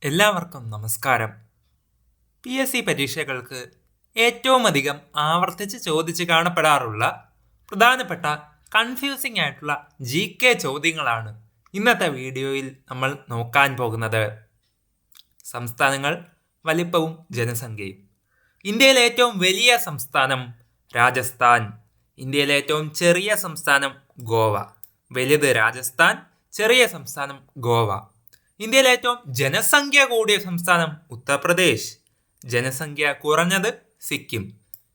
എല്ലാവർക്കും നമസ്കാരം. PSC പരീക്ഷകൾക്ക് ഏറ്റവും അധികം ആവർത്തിച്ച് ചോദിച്ച് കാണപ്പെടാറുള്ള പ്രധാനപ്പെട്ട കൺഫ്യൂസിംഗ് ആയിട്ടുള്ള GK ചോദ്യങ്ങളാണ് ഇന്നത്തെ വീഡിയോയിൽ നമ്മൾ നോക്കാൻ പോകുന്നത്. സംസ്ഥാനങ്ങൾ, വലിപ്പവും ജനസംഖ്യയും. ഇന്ത്യയിലെ ഏറ്റവും വലിയ സംസ്ഥാനം രാജസ്ഥാൻ. ഇന്ത്യയിലെ ഏറ്റവും ചെറിയ സംസ്ഥാനം ഗോവ. വലുത് രാജസ്ഥാൻ, ചെറിയ സംസ്ഥാനം ഗോവ. ഇന്ത്യയിലെ ഏറ്റവും ജനസംഖ്യ കൂടിയ സംസ്ഥാനം ഉത്തർപ്രദേശ്. ജനസംഖ്യ കുറഞ്ഞത് സിക്കിം.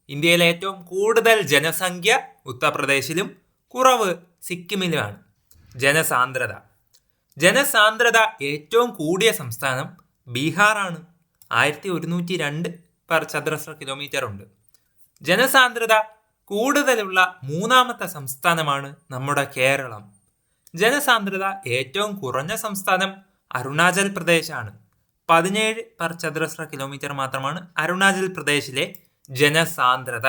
ഇന്ത്യയിലെ ഏറ്റവും കൂടുതൽ ജനസംഖ്യ ഉത്തർപ്രദേശിലും കുറവ് സിക്കിമിലുമാണ്. ജനസാന്ദ്രത ഏറ്റവും കൂടിയ സംസ്ഥാനം ബീഹാറാണ്. 1102 ചതുരശ്ര കിലോമീറ്റർ ഉണ്ട്. ജനസാന്ദ്രത കൂടുതലുള്ള മൂന്നാമത്തെ സംസ്ഥാനമാണ് നമ്മുടെ കേരളം. ജനസാന്ദ്രത ഏറ്റവും കുറഞ്ഞ സംസ്ഥാനം അരുണാചൽ പ്രദേശാണ്. 17 ചതുരശ്ര കിലോമീറ്റർ മാത്രമാണ് അരുണാചൽ പ്രദേശിലെ ജനസാന്ദ്രത.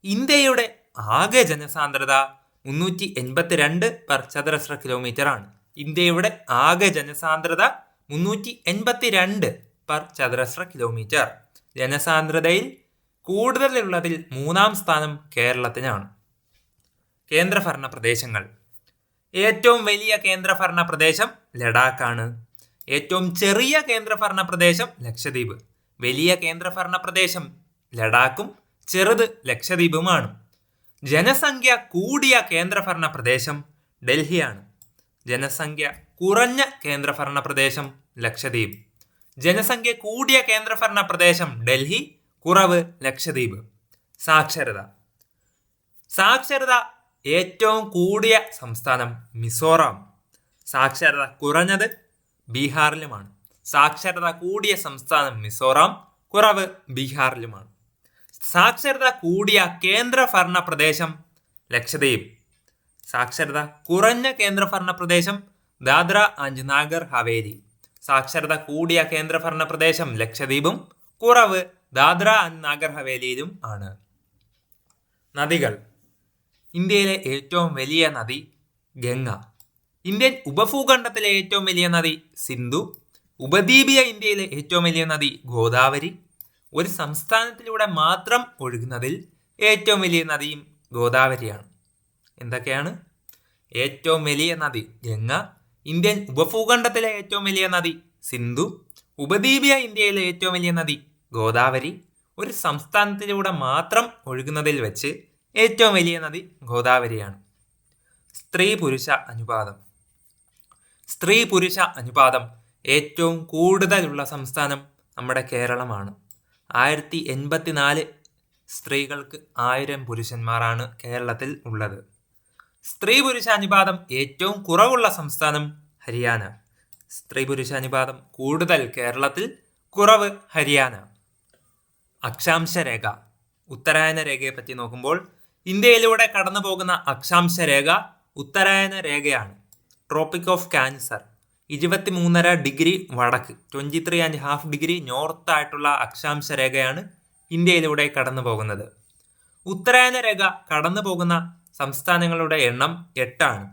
ഇന്ത്യയുടെ ആകെ ജനസാന്ദ്രത 382 ചതുരശ്ര കിലോമീറ്റർ ആണ്. ഇന്ത്യയുടെ ആകെ ജനസാന്ദ്രത 382 ചതുരശ്ര കിലോമീറ്റർ. ജനസാന്ദ്രതയിൽ കൂടുതലുള്ളതിൽ മൂന്നാം സ്ഥാനം കേരളത്തിനാണ്. കേന്ദ്രഭരണ പ്രദേശങ്ങൾ. ഏറ്റവും വലിയ കേന്ദ്രഭരണ പ്രദേശം ലഡാക്കാണ്. ഏറ്റവും ചെറിയ കേന്ദ്രഭരണ പ്രദേശം ലക്ഷദ്വീപ്. വലിയ കേന്ദ്രഭരണ പ്രദേശം ലഡാക്കും ചെറുത് ലക്ഷദ്വീപുമാണ്. ജനസംഖ്യ കൂടിയ കേന്ദ്രഭരണ പ്രദേശം ഡൽഹിയാണ്. ജനസംഖ്യ കുറഞ്ഞ കേന്ദ്രഭരണ പ്രദേശം ലക്ഷദ്വീപ്. ജനസംഖ്യ കൂടിയ കേന്ദ്രഭരണ പ്രദേശം ഡൽഹി, കുറവ് ലക്ഷദ്വീപ്. സാക്ഷരത ഏറ്റവും കൂടിയ സംസ്ഥാനം മിസോറാം. സാക്ഷരത കുറഞ്ഞത് ബീഹാറിലുമാണ്. സാക്ഷരത കൂടിയ സംസ്ഥാനം മിസോറാം, കുറവ് ബീഹാറിലുമാണ്. സാക്ഷരത കൂടിയ കേന്ദ്രഭരണ പ്രദേശം ലക്ഷദ്വീപ്. സാക്ഷരത കുറഞ്ഞ കേന്ദ്രഭരണ പ്രദേശം ദാദ്ര ആൻഡ് നാഗർ ഹവേലി. സാക്ഷരത കൂടിയ കേന്ദ്രഭരണ പ്രദേശം ലക്ഷദ്വീപും, കുറവ് ദാദ്ര ആൻഡ് നാഗർ ഹവേലിയിലും ആണ്. നദികൾ. ഇന്ത്യയിലെ ഏറ്റവും വലിയ നദി ഗംഗ. ഇന്ത്യൻ ഉപഭൂഖണ്ഡത്തിലെ ഏറ്റവും വലിയ നദി സിന്ധു. ഉപദ്വീപീയ ഇന്ത്യയിലെ ഏറ്റവും വലിയ നദി ഗോദാവരി. ഒരു സംസ്ഥാനത്തിലൂടെ മാത്രം ഒഴുകുന്നതിൽ ഏറ്റവും വലിയ നദിയും ഗോദാവരിയാണ്. എന്തൊക്കെയാണ്? ഏറ്റവും വലിയ നദി ഗംഗ. ഇന്ത്യൻ ഉപഭൂഖണ്ഡത്തിലെ ഏറ്റവും വലിയ നദി സിന്ധു. ഉപദ്വീപീയ ഇന്ത്യയിലെ ഏറ്റവും വലിയ നദി ഗോദാവരി. ഒരു സംസ്ഥാനത്തിലൂടെ മാത്രം ഒഴുകുന്നതിൽ വെച്ച് ഏറ്റവും വലിയ നദി ഗോദാവരിയാണ്. സ്ത്രീ പുരുഷ അനുപാതം ഏറ്റവും കൂടുതലുള്ള സംസ്ഥാനം നമ്മുടെ കേരളമാണ്. 1084 സ്ത്രീകൾക്ക് 1000 പുരുഷന്മാരാണ് കേരളത്തിൽ ഉള്ളത്. സ്ത്രീ പുരുഷ അനുപാതം ഏറ്റവും കുറവുള്ള സംസ്ഥാനം ഹരിയാന. സ്ത്രീ പുരുഷ അനുപാതം കൂടുതൽ കേരളത്തിൽ, കുറവ് ഹരിയാന. അക്ഷാംശ രേഖ. ഉത്തരായന രേഖയെ പറ്റി നോക്കുമ്പോൾ ഇന്ത്യയിലൂടെ കടന്നു പോകുന്ന അക്ഷാംശ രേഖ ഉത്തരായന രേഖയാണ്. ട്രോപ്പിക് ഓഫ് ക്യാൻസർ 23.5 ഡിഗ്രി വടക്ക്, 23.5 ഡിഗ്രി നോർത്ത് ആയിട്ടുള്ള അക്ഷാംശ രേഖയാണ് ഇന്ത്യയിലൂടെ കടന്നു പോകുന്നത്. ഉത്തരായന രേഖ കടന്നു പോകുന്ന സംസ്ഥാനങ്ങളുടെ എണ്ണം 8 ആണ്.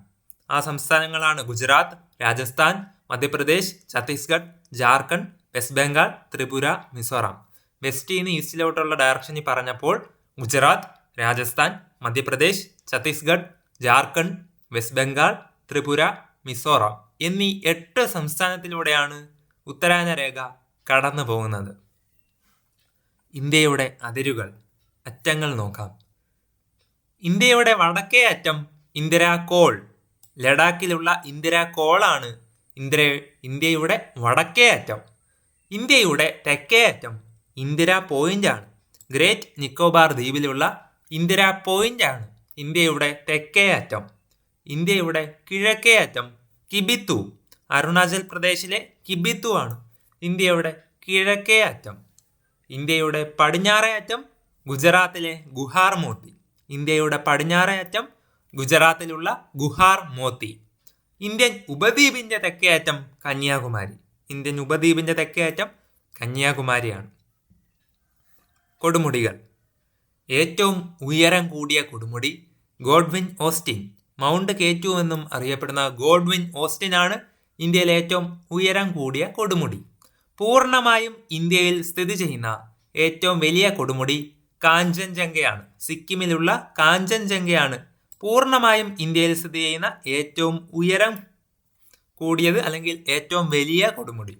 ആ സംസ്ഥാനങ്ങളാണ് ഗുജറാത്ത്, രാജസ്ഥാൻ, മധ്യപ്രദേശ്, ഛത്തീസ്ഗഡ്, ജാർഖണ്ഡ്, വെസ്റ്റ് ബംഗാൾ, ത്രിപുര, മിസോറാം. വെസ്റ്റിന്ന് ഈസ്റ്റിലോട്ടുള്ള ഡയറക്ഷനിൽ പറഞ്ഞപ്പോൾ ഗുജറാത്ത്, രാജസ്ഥാൻ, മധ്യപ്രദേശ്, ഛത്തീസ്ഗഡ്, ജാർഖണ്ഡ്, വെസ്റ്റ് ബംഗാൾ, ത്രിപുര, മിസോറാം എന്നീ 8 സംസ്ഥാനത്തിലൂടെയാണ് ഉത്തരായന രേഖ കടന്നു പോകുന്നത്. ഇന്ത്യയുടെ അതിരുകൾ, അറ്റങ്ങൾ നോക്കാം. ഇന്ത്യയുടെ വടക്കേ അറ്റം ഇന്ദിരാ കോൾ. ലഡാക്കിലുള്ള ഇന്ദിരാ കോളാണ് ഇന്ത്യയുടെ വടക്കേ അറ്റം. ഇന്ത്യയുടെ തെക്കേ അറ്റം ഇന്ദിരാ പോയിന്റ് ആണ്. ഗ്രേറ്റ് നിക്കോബാർ ദ്വീപിലുള്ള ഇന്ദിരാ പോയിന്റ് ആണ് ഇന്ത്യയുടെ തെക്കേ അറ്റം. ഇന്ത്യയുടെ കിഴക്കേ അറ്റം കിബിത്തു. അരുണാചൽ പ്രദേശിലെ കിബിത്തു ആണ് ഇന്ത്യയുടെ കിഴക്കേ അറ്റം. ഇന്ത്യയുടെ പടിഞ്ഞാറേ അറ്റം ഗുജറാത്തിലെ ഗുഹാർ മോത്തി. ഇന്ത്യയുടെ പടിഞ്ഞാറേ അറ്റം ഗുജറാത്തിലുള്ള ഗുഹാർ മോത്തി. ഇന്ത്യൻ ഉപദ്വീപിന്റെ തെക്കേ അറ്റം കന്യാകുമാരി. ഇന്ത്യൻ ഉപദ്വീപിന്റെ തെക്കേ അറ്റം കന്യാകുമാരിയാണ്. കൊടുമുടികൾ. ഏറ്റവും ഉയരം കൂടിയ കൊടുമുടി ഗോഡ്വിൻ ഓസ്റ്റിൻ. മൗണ്ട് കേറ്റു എന്നും അറിയപ്പെടുന്ന ഗോഡ്വിൻ ഓസ്റ്റിൻ ആണ് ഇന്ത്യയിലെ ഏറ്റവും ഉയരം കൂടിയ കൊടുമുടി. പൂർണ്ണമായും ഇന്ത്യയിൽ സ്ഥിതി ചെയ്യുന്ന ഏറ്റവും വലിയ കൊടുമുടി കാഞ്ചൻജംഗയാണ്. സിക്കിമിലുള്ള കാഞ്ചൻജംഗയാണ് പൂർണ്ണമായും ഇന്ത്യയിൽ സ്ഥിതി ചെയ്യുന്ന ഏറ്റവും ഉയരം കൂടിയത് അല്ലെങ്കിൽ ഏറ്റവും വലിയ കൊടുമുടി.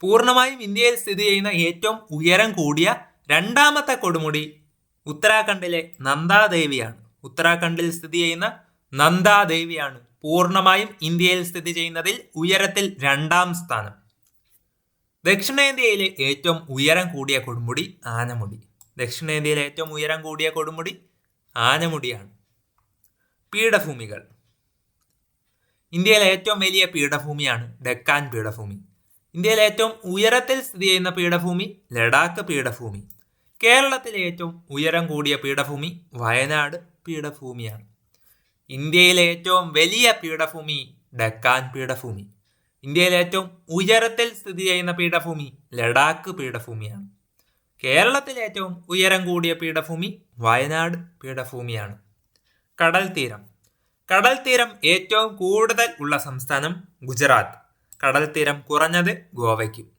പൂർണ്ണമായും ഇന്ത്യയിൽ സ്ഥിതി ചെയ്യുന്ന ഏറ്റവും ഉയരം കൂടിയ രണ്ടാമത്തെ കൊടുമുടി ഉത്തരാഖണ്ഡിലെ നന്ദാദേവിയാണ്. ഉത്തരാഖണ്ഡിൽ സ്ഥിതി ചെയ്യുന്ന നന്ദാദേവിയാണ് പൂർണ്ണമായും ഇന്ത്യയിൽ സ്ഥിതി ചെയ്യുന്നതിൽ ഉയരത്തിൽ രണ്ടാം സ്ഥാനം. ദക്ഷിണേന്ത്യയിലെ ഏറ്റവും ഉയരം കൂടിയ കൊടുമുടി ആനമുടി. ദക്ഷിണേന്ത്യയിലെ ഏറ്റവും ഉയരം കൂടിയ കൊടുമുടി ആനമുടിയാണ്. പീഠഭൂമികൾ. ഇന്ത്യയിലെ ഏറ്റവും വലിയ പീഠഭൂമിയാണ് ഡെക്കാൻ പീഠഭൂമി. ഇന്ത്യയിലെ ഏറ്റവും ഉയരത്തിൽ സ്ഥിതി ചെയ്യുന്ന പീഠഭൂമി ലഡാക്ക് പീഠഭൂമി. കേരളത്തിലെ ഏറ്റവും ഉയരം കൂടിയ പീഠഭൂമി വയനാട് പീഠഭൂമിയാണ്. ഇന്ത്യയിലെ ഏറ്റവും വലിയ പീഠഭൂമി ഡെക്കാൻ പീഠഭൂമി. ഇന്ത്യയിലെ ഏറ്റവും ഉയരത്തിൽ സ്ഥിതി ചെയ്യുന്ന പീഠഭൂമി ലഡാക്ക് പീഠഭൂമിയാണ്. കേരളത്തിലെ ഏറ്റവും ഉയരം കൂടിയ പീഠഭൂമി വയനാട് പീഠഭൂമിയാണ്. കടൽ തീരം. കടൽ തീരം ഏറ്റവും കൂടുതൽ ഉള്ള സംസ്ഥാനം ഗുജറാത്ത്. കടൽ തീരം കുറഞ്ഞത് ഗോവയ്ക്കും.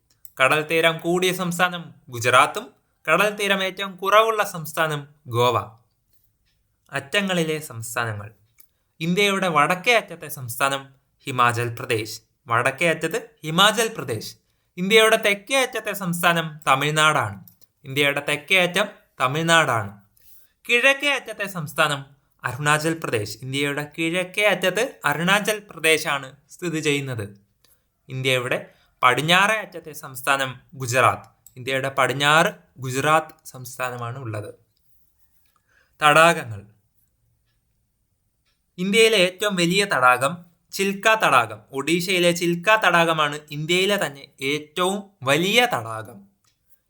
കടൽ തീരം കൂടിയ സംസ്ഥാനം ഗുജറാത്തും കടൽ തീരം ഏറ്റവും കുറവുള്ള സംസ്ഥാനം ഗോവ. അറ്റങ്ങളിലെ സംസ്ഥാനങ്ങൾ. ഇന്ത്യയുടെ വടക്കേ അറ്റത്തെ സംസ്ഥാനം ഹിമാചൽ പ്രദേശ്. വടക്കേ അറ്റത്ത് ഹിമാചൽ പ്രദേശ്. ഇന്ത്യയുടെ തെക്കേ അറ്റത്തെ സംസ്ഥാനം തമിഴ്നാടാണ്. ഇന്ത്യയുടെ തെക്കേ അറ്റം തമിഴ്നാടാണ്. കിഴക്കേ അറ്റത്തെ സംസ്ഥാനം അരുണാചൽ പ്രദേശ്. ഇന്ത്യയുടെ കിഴക്കേ അറ്റത്ത് അരുണാചൽ പ്രദേശാണ് സ്ഥിതി ചെയ്യുന്നത്. ഇന്ത്യയുടെ പടിഞ്ഞാറേ അറ്റത്തെ സംസ്ഥാനം ഗുജറാത്ത്. ഇന്ത്യയുടെ പടിഞ്ഞാറ് ഗുജറാത്ത് സംസ്ഥാനമാണ് ഉള്ളത്. തടാകങ്ങൾ. ഇന്ത്യയിലെ ഏറ്റവും വലിയ തടാകം ചിൽക്ക തടാകം. ഒഡീഷയിലെ ചിൽക്ക തടാകമാണ് ഇന്ത്യയിലെ തന്നെ ഏറ്റവും വലിയ തടാകം.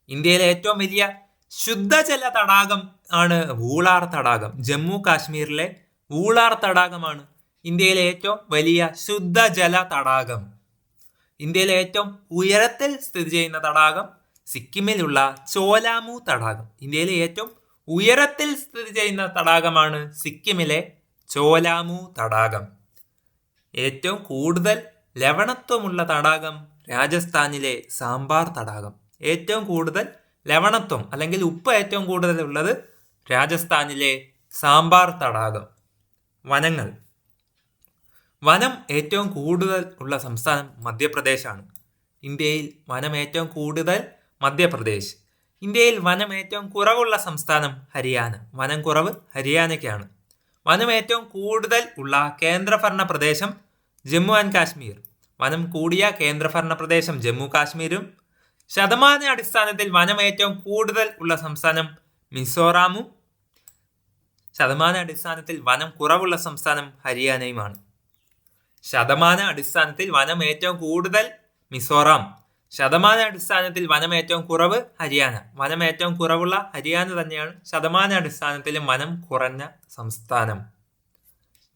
ഇന്ത്യയിലെ ഏറ്റവും വലിയ ശുദ്ധജല തടാകം ആണ് വൂളാർ തടാകം. ജമ്മു കാശ്മീരിലെ വൂളാർ തടാകമാണ് ഇന്ത്യയിലെ ഏറ്റവും വലിയ ശുദ്ധജല തടാകം. ഇന്ത്യയിലെ ഏറ്റവും ഉയരത്തിൽ സ്ഥിതി ചെയ്യുന്ന തടാകം സിക്കിമിലുള്ള ചോലാമു തടാകം. ഇന്ത്യയിലെ ഏറ്റവും ഉയരത്തിൽ സ്ഥിതി ചെയ്യുന്ന തടാകമാണ് സിക്കിമിലെ ചോലാമു തടാകം. ഏറ്റവും കൂടുതൽ ലവണത്വമുള്ള തടാകം രാജസ്ഥാനിലെ സാമ്പാർ തടാകം. ഏറ്റവും കൂടുതൽ ലവണത്വം അല്ലെങ്കിൽ ഉപ്പ് ഏറ്റവും കൂടുതൽ ഉള്ളത് രാജസ്ഥാനിലെ സാമ്പാർ തടാകം. വനങ്ങൾ. വനം ഏറ്റവും കൂടുതൽ ഉള്ള സംസ്ഥാനം മധ്യപ്രദേശാണ്. ഇന്ത്യയിൽ വനം ഏറ്റവും കൂടുതൽ മധ്യപ്രദേശ്. ഇന്ത്യയിൽ വനം ഏറ്റവും കുറവുള്ള സംസ്ഥാനം ഹരിയാന. വനം കുറവ് ഹരിയാനയ്ക്കാണ്. വനം ഏറ്റവും കൂടുതൽ ഉള്ള കേന്ദ്രഭരണ പ്രദേശം ജമ്മു ആൻഡ് കാശ്മീർ. വനം കൂടിയ കേന്ദ്രഭരണ പ്രദേശം ജമ്മു കാശ്മീരും. ശതമാന അടിസ്ഥാനത്തിൽ വനം ഏറ്റവും കൂടുതൽ ഉള്ള സംസ്ഥാനം മിസോറാമും. ശതമാന അടിസ്ഥാനത്തിൽ വനം കുറവുള്ള സംസ്ഥാനം ഹരിയാനയുമാണ്. ശതമാന അടിസ്ഥാനത്തിൽ വനം ഏറ്റവും കൂടുതൽ മിസോറാം. ശതമാന അടിസ്ഥാനത്തിൽ വനം ഏറ്റവും കുറവ് ഹരിയാന. വനം ഏറ്റവും കുറവുള്ള ഹരിയാന തന്നെയാണ് ശതമാന അടിസ്ഥാനത്തിലും വനം കുറഞ്ഞ സംസ്ഥാനം.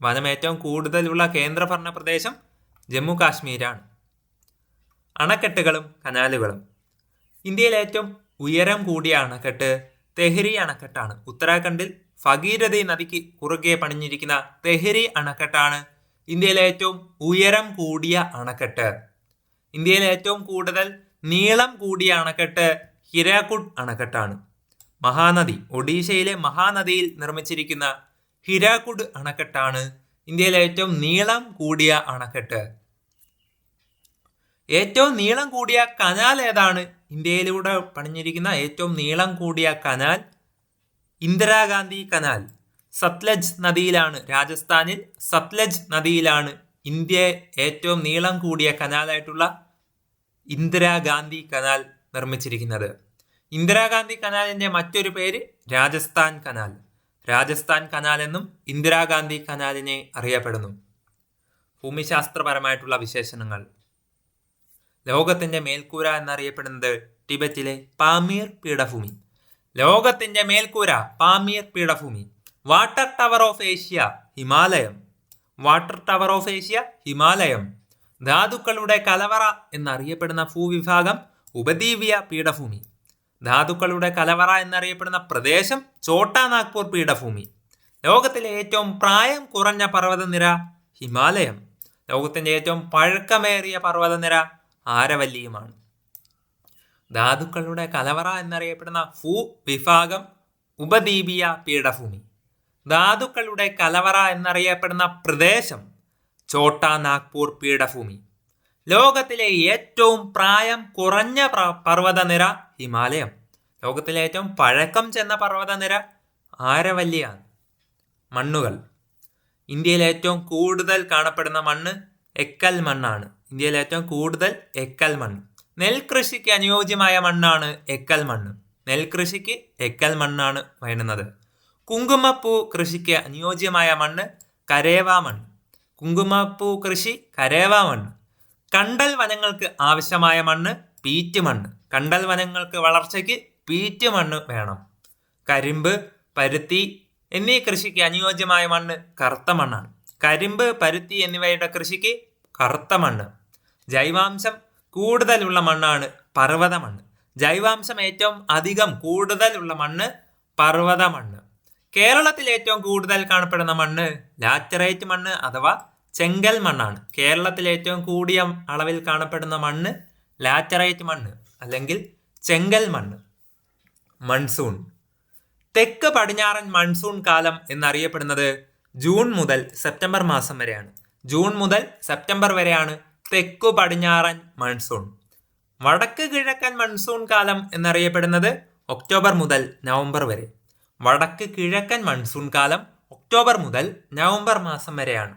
വനം ഏറ്റവും കൂടുതലുള്ള കേന്ദ്രഭരണ പ്രദേശം ജമ്മു കാശ്മീരാണ്. അണക്കെട്ടുകളും കനാലുകളും. ഇന്ത്യയിലെ ഏറ്റവും ഉയരം കൂടിയ അണക്കെട്ട് തെഹ്രി അണക്കെട്ടാണ്. ഉത്തരാഖണ്ഡിൽ ഭഗീരഥി നദിക്ക് കുറുകെ പണിഞ്ഞിരിക്കുന്ന തെഹ്രി അണക്കെട്ടാണ് ഇന്ത്യയിലെ ഏറ്റവും ഉയരം കൂടിയ അണക്കെട്ട്. ഇന്ത്യയിലെ ഏറ്റവും കൂടുതൽ നീളം കൂടിയ അണക്കെട്ട് ഹിരാക്കുഡ് അണക്കെട്ടാണ്. മഹാനദി. ഒഡീഷയിലെ മഹാനദിയിൽ നിർമ്മിച്ചിരിക്കുന്ന ഹിരാക്കുഡ് അണക്കെട്ടാണ് ഇന്ത്യയിലെ ഏറ്റവും നീളം കൂടിയ അണക്കെട്ട്. ഏറ്റവും നീളം കൂടിയ കനാൽ ഏതാണ്? ഇന്ത്യയിലൂടെ പണിഞ്ഞിരിക്കുന്ന ഏറ്റവും നീളം കൂടിയ കനാൽ ഇന്ദിരാഗാന്ധി കനാൽ. സത്ലജ് നദിയിലാണ്. രാജസ്ഥാനിൽ സത്ലജ് നദിയിലാണ് ഇന്ത്യ ഏറ്റവും നീളം കൂടിയ കനാലായിട്ടുള്ള ഇന്ദിരാഗാന്ധി കനാൽ നിർമ്മിച്ചിരിക്കുന്നത്. ഇന്ദിരാഗാന്ധി കനാലിന്റെ മറ്റൊരു പേര് രാജസ്ഥാൻ കനാൽ. രാജസ്ഥാൻ കനാൽ എന്നും ഇന്ദിരാഗാന്ധി കനാലിനെ അറിയപ്പെടുന്നു. ഭൂമിശാസ്ത്രപരമായിട്ടുള്ള വിശേഷണങ്ങൾ. ലോകത്തിന്റെ മേൽക്കൂര എന്നറിയപ്പെടുന്നത് ടിബറ്റിലെ പാമീർ പീഠഭൂമി. ലോകത്തിന്റെ മേൽക്കൂര പാമീർ പീഠഭൂമി. വാട്ടർ ടവർ ഓഫ് ഏഷ്യ ഹിമാലയം. വാട്ടർ ടവർ ഓഫ് ഏഷ്യ ഹിമാലയം. ധാതുക്കളുടെ കലവറ എന്നറിയപ്പെടുന്ന ഭൂവിഭാഗം ഉപദ്വീപീയ പീഠഭൂമി. ധാതുക്കളുടെ കലവറ എന്നറിയപ്പെടുന്ന പ്രദേശം ഛോട്ടാ നാഗ്പൂർ പീഠഭൂമി. ലോകത്തിലെ ഏറ്റവും പ്രായം കുറഞ്ഞ പർവ്വതനിര ഹിമാലയം. ലോകത്തിന്റെ ഏറ്റവും പഴക്കമേറിയ പർവ്വതനിര ആരവല്ലിയുമാണ്. ധാതുക്കളുടെ കലവറ എന്നറിയപ്പെടുന്ന ഭൂവിഭാഗം ഉപദ്വീപീയ പീഠഭൂമി. ധാതുക്കളുടെ കലവറ എന്നറിയപ്പെടുന്ന പ്രദേശം ഛോട്ടാ നാഗ്പൂർ പീഠഭൂമി. ലോകത്തിലെ ഏറ്റവും പ്രായം കുറഞ്ഞ പർവ്വതനിര ഹിമാലയം. ലോകത്തിലെ ഏറ്റവും പഴക്കം ചെന്ന പർവ്വതനിര ആരവല്ലിയാണ്. മണ്ണുകൾ. ഇന്ത്യയിൽ ഏറ്റവും കൂടുതൽ കാണപ്പെടുന്ന മണ്ണ് എക്കൽ മണ്ണാണ്. ഇന്ത്യയിൽ ഏറ്റവും കൂടുതൽ എക്കൽ മണ്ണ്. നെൽകൃഷിക്ക് അനുയോജ്യമായ മണ്ണാണ് എക്കൽ മണ്ണ്. നെൽകൃഷിക്ക് എക്കൽ മണ്ണാണ് വേണ്ടുന്നത്. കുങ്കുമപ്പൂ കൃഷിക്ക് അനുയോജ്യമായ മണ്ണ് കരേവ മണ്ണ്. കുങ്കുമപ്പൂ കൃഷി കരേവ മണ്ണ്. കണ്ടൽ വനങ്ങൾക്ക് ആവശ്യമായ മണ്ണ് പീറ്റ് മണ്ണ്. കണ്ടൽ വനങ്ങൾക്ക് വളർച്ചയ്ക്ക് പീറ്റ് മണ്ണ് വേണം. കരിമ്പ്, പരുത്തി എന്നീ കൃഷിക്ക് അനുയോജ്യമായ മണ്ണ് കറുത്ത മണ്ണാണ്. കരിമ്പ്, പരുത്തി എന്നിവയുടെ കൃഷിക്ക് കറുത്ത മണ്ണ്. ജൈവാംശം കൂടുതലുള്ള മണ്ണാണ് പർവ്വത മണ്ണ്. ജൈവാംശം ഏറ്റവും അധികം കൂടുതലുള്ള മണ്ണ് പർവ്വത മണ്ണ്. കേരളത്തിൽ ഏറ്റവും കൂടുതൽ കാണപ്പെടുന്ന മണ്ണ് ലാറ്ററൈറ്റ് മണ്ണ് അഥവാ ചെങ്കൽ മണ്ണാണ്. കേരളത്തിൽ ഏറ്റവും കൂടിയ അളവിൽ കാണപ്പെടുന്ന മണ്ണ് ലാറ്ററൈറ്റ് മണ്ണ് അല്ലെങ്കിൽ ചെങ്കൽ മണ്ണ്. മൺസൂൺ. തെക്ക് പടിഞ്ഞാറൻ മൺസൂൺ കാലം എന്നറിയപ്പെടുന്നത് ജൂൺ മുതൽ സെപ്റ്റംബർ മാസം വരെയാണ്. ജൂൺ മുതൽ സെപ്റ്റംബർ വരെയാണ് തെക്കു പടിഞ്ഞാറൻ മൺസൂൺ. വടക്ക് കിഴക്കൻ മൺസൂൺ കാലം എന്നറിയപ്പെടുന്നത് ഒക്ടോബർ മുതൽ നവംബർ വരെ. വടക്ക് കിഴക്കൻ മൺസൂൺ കാലം ഒക്ടോബർ മുതൽ നവംബർ മാസം വരെയാണ്.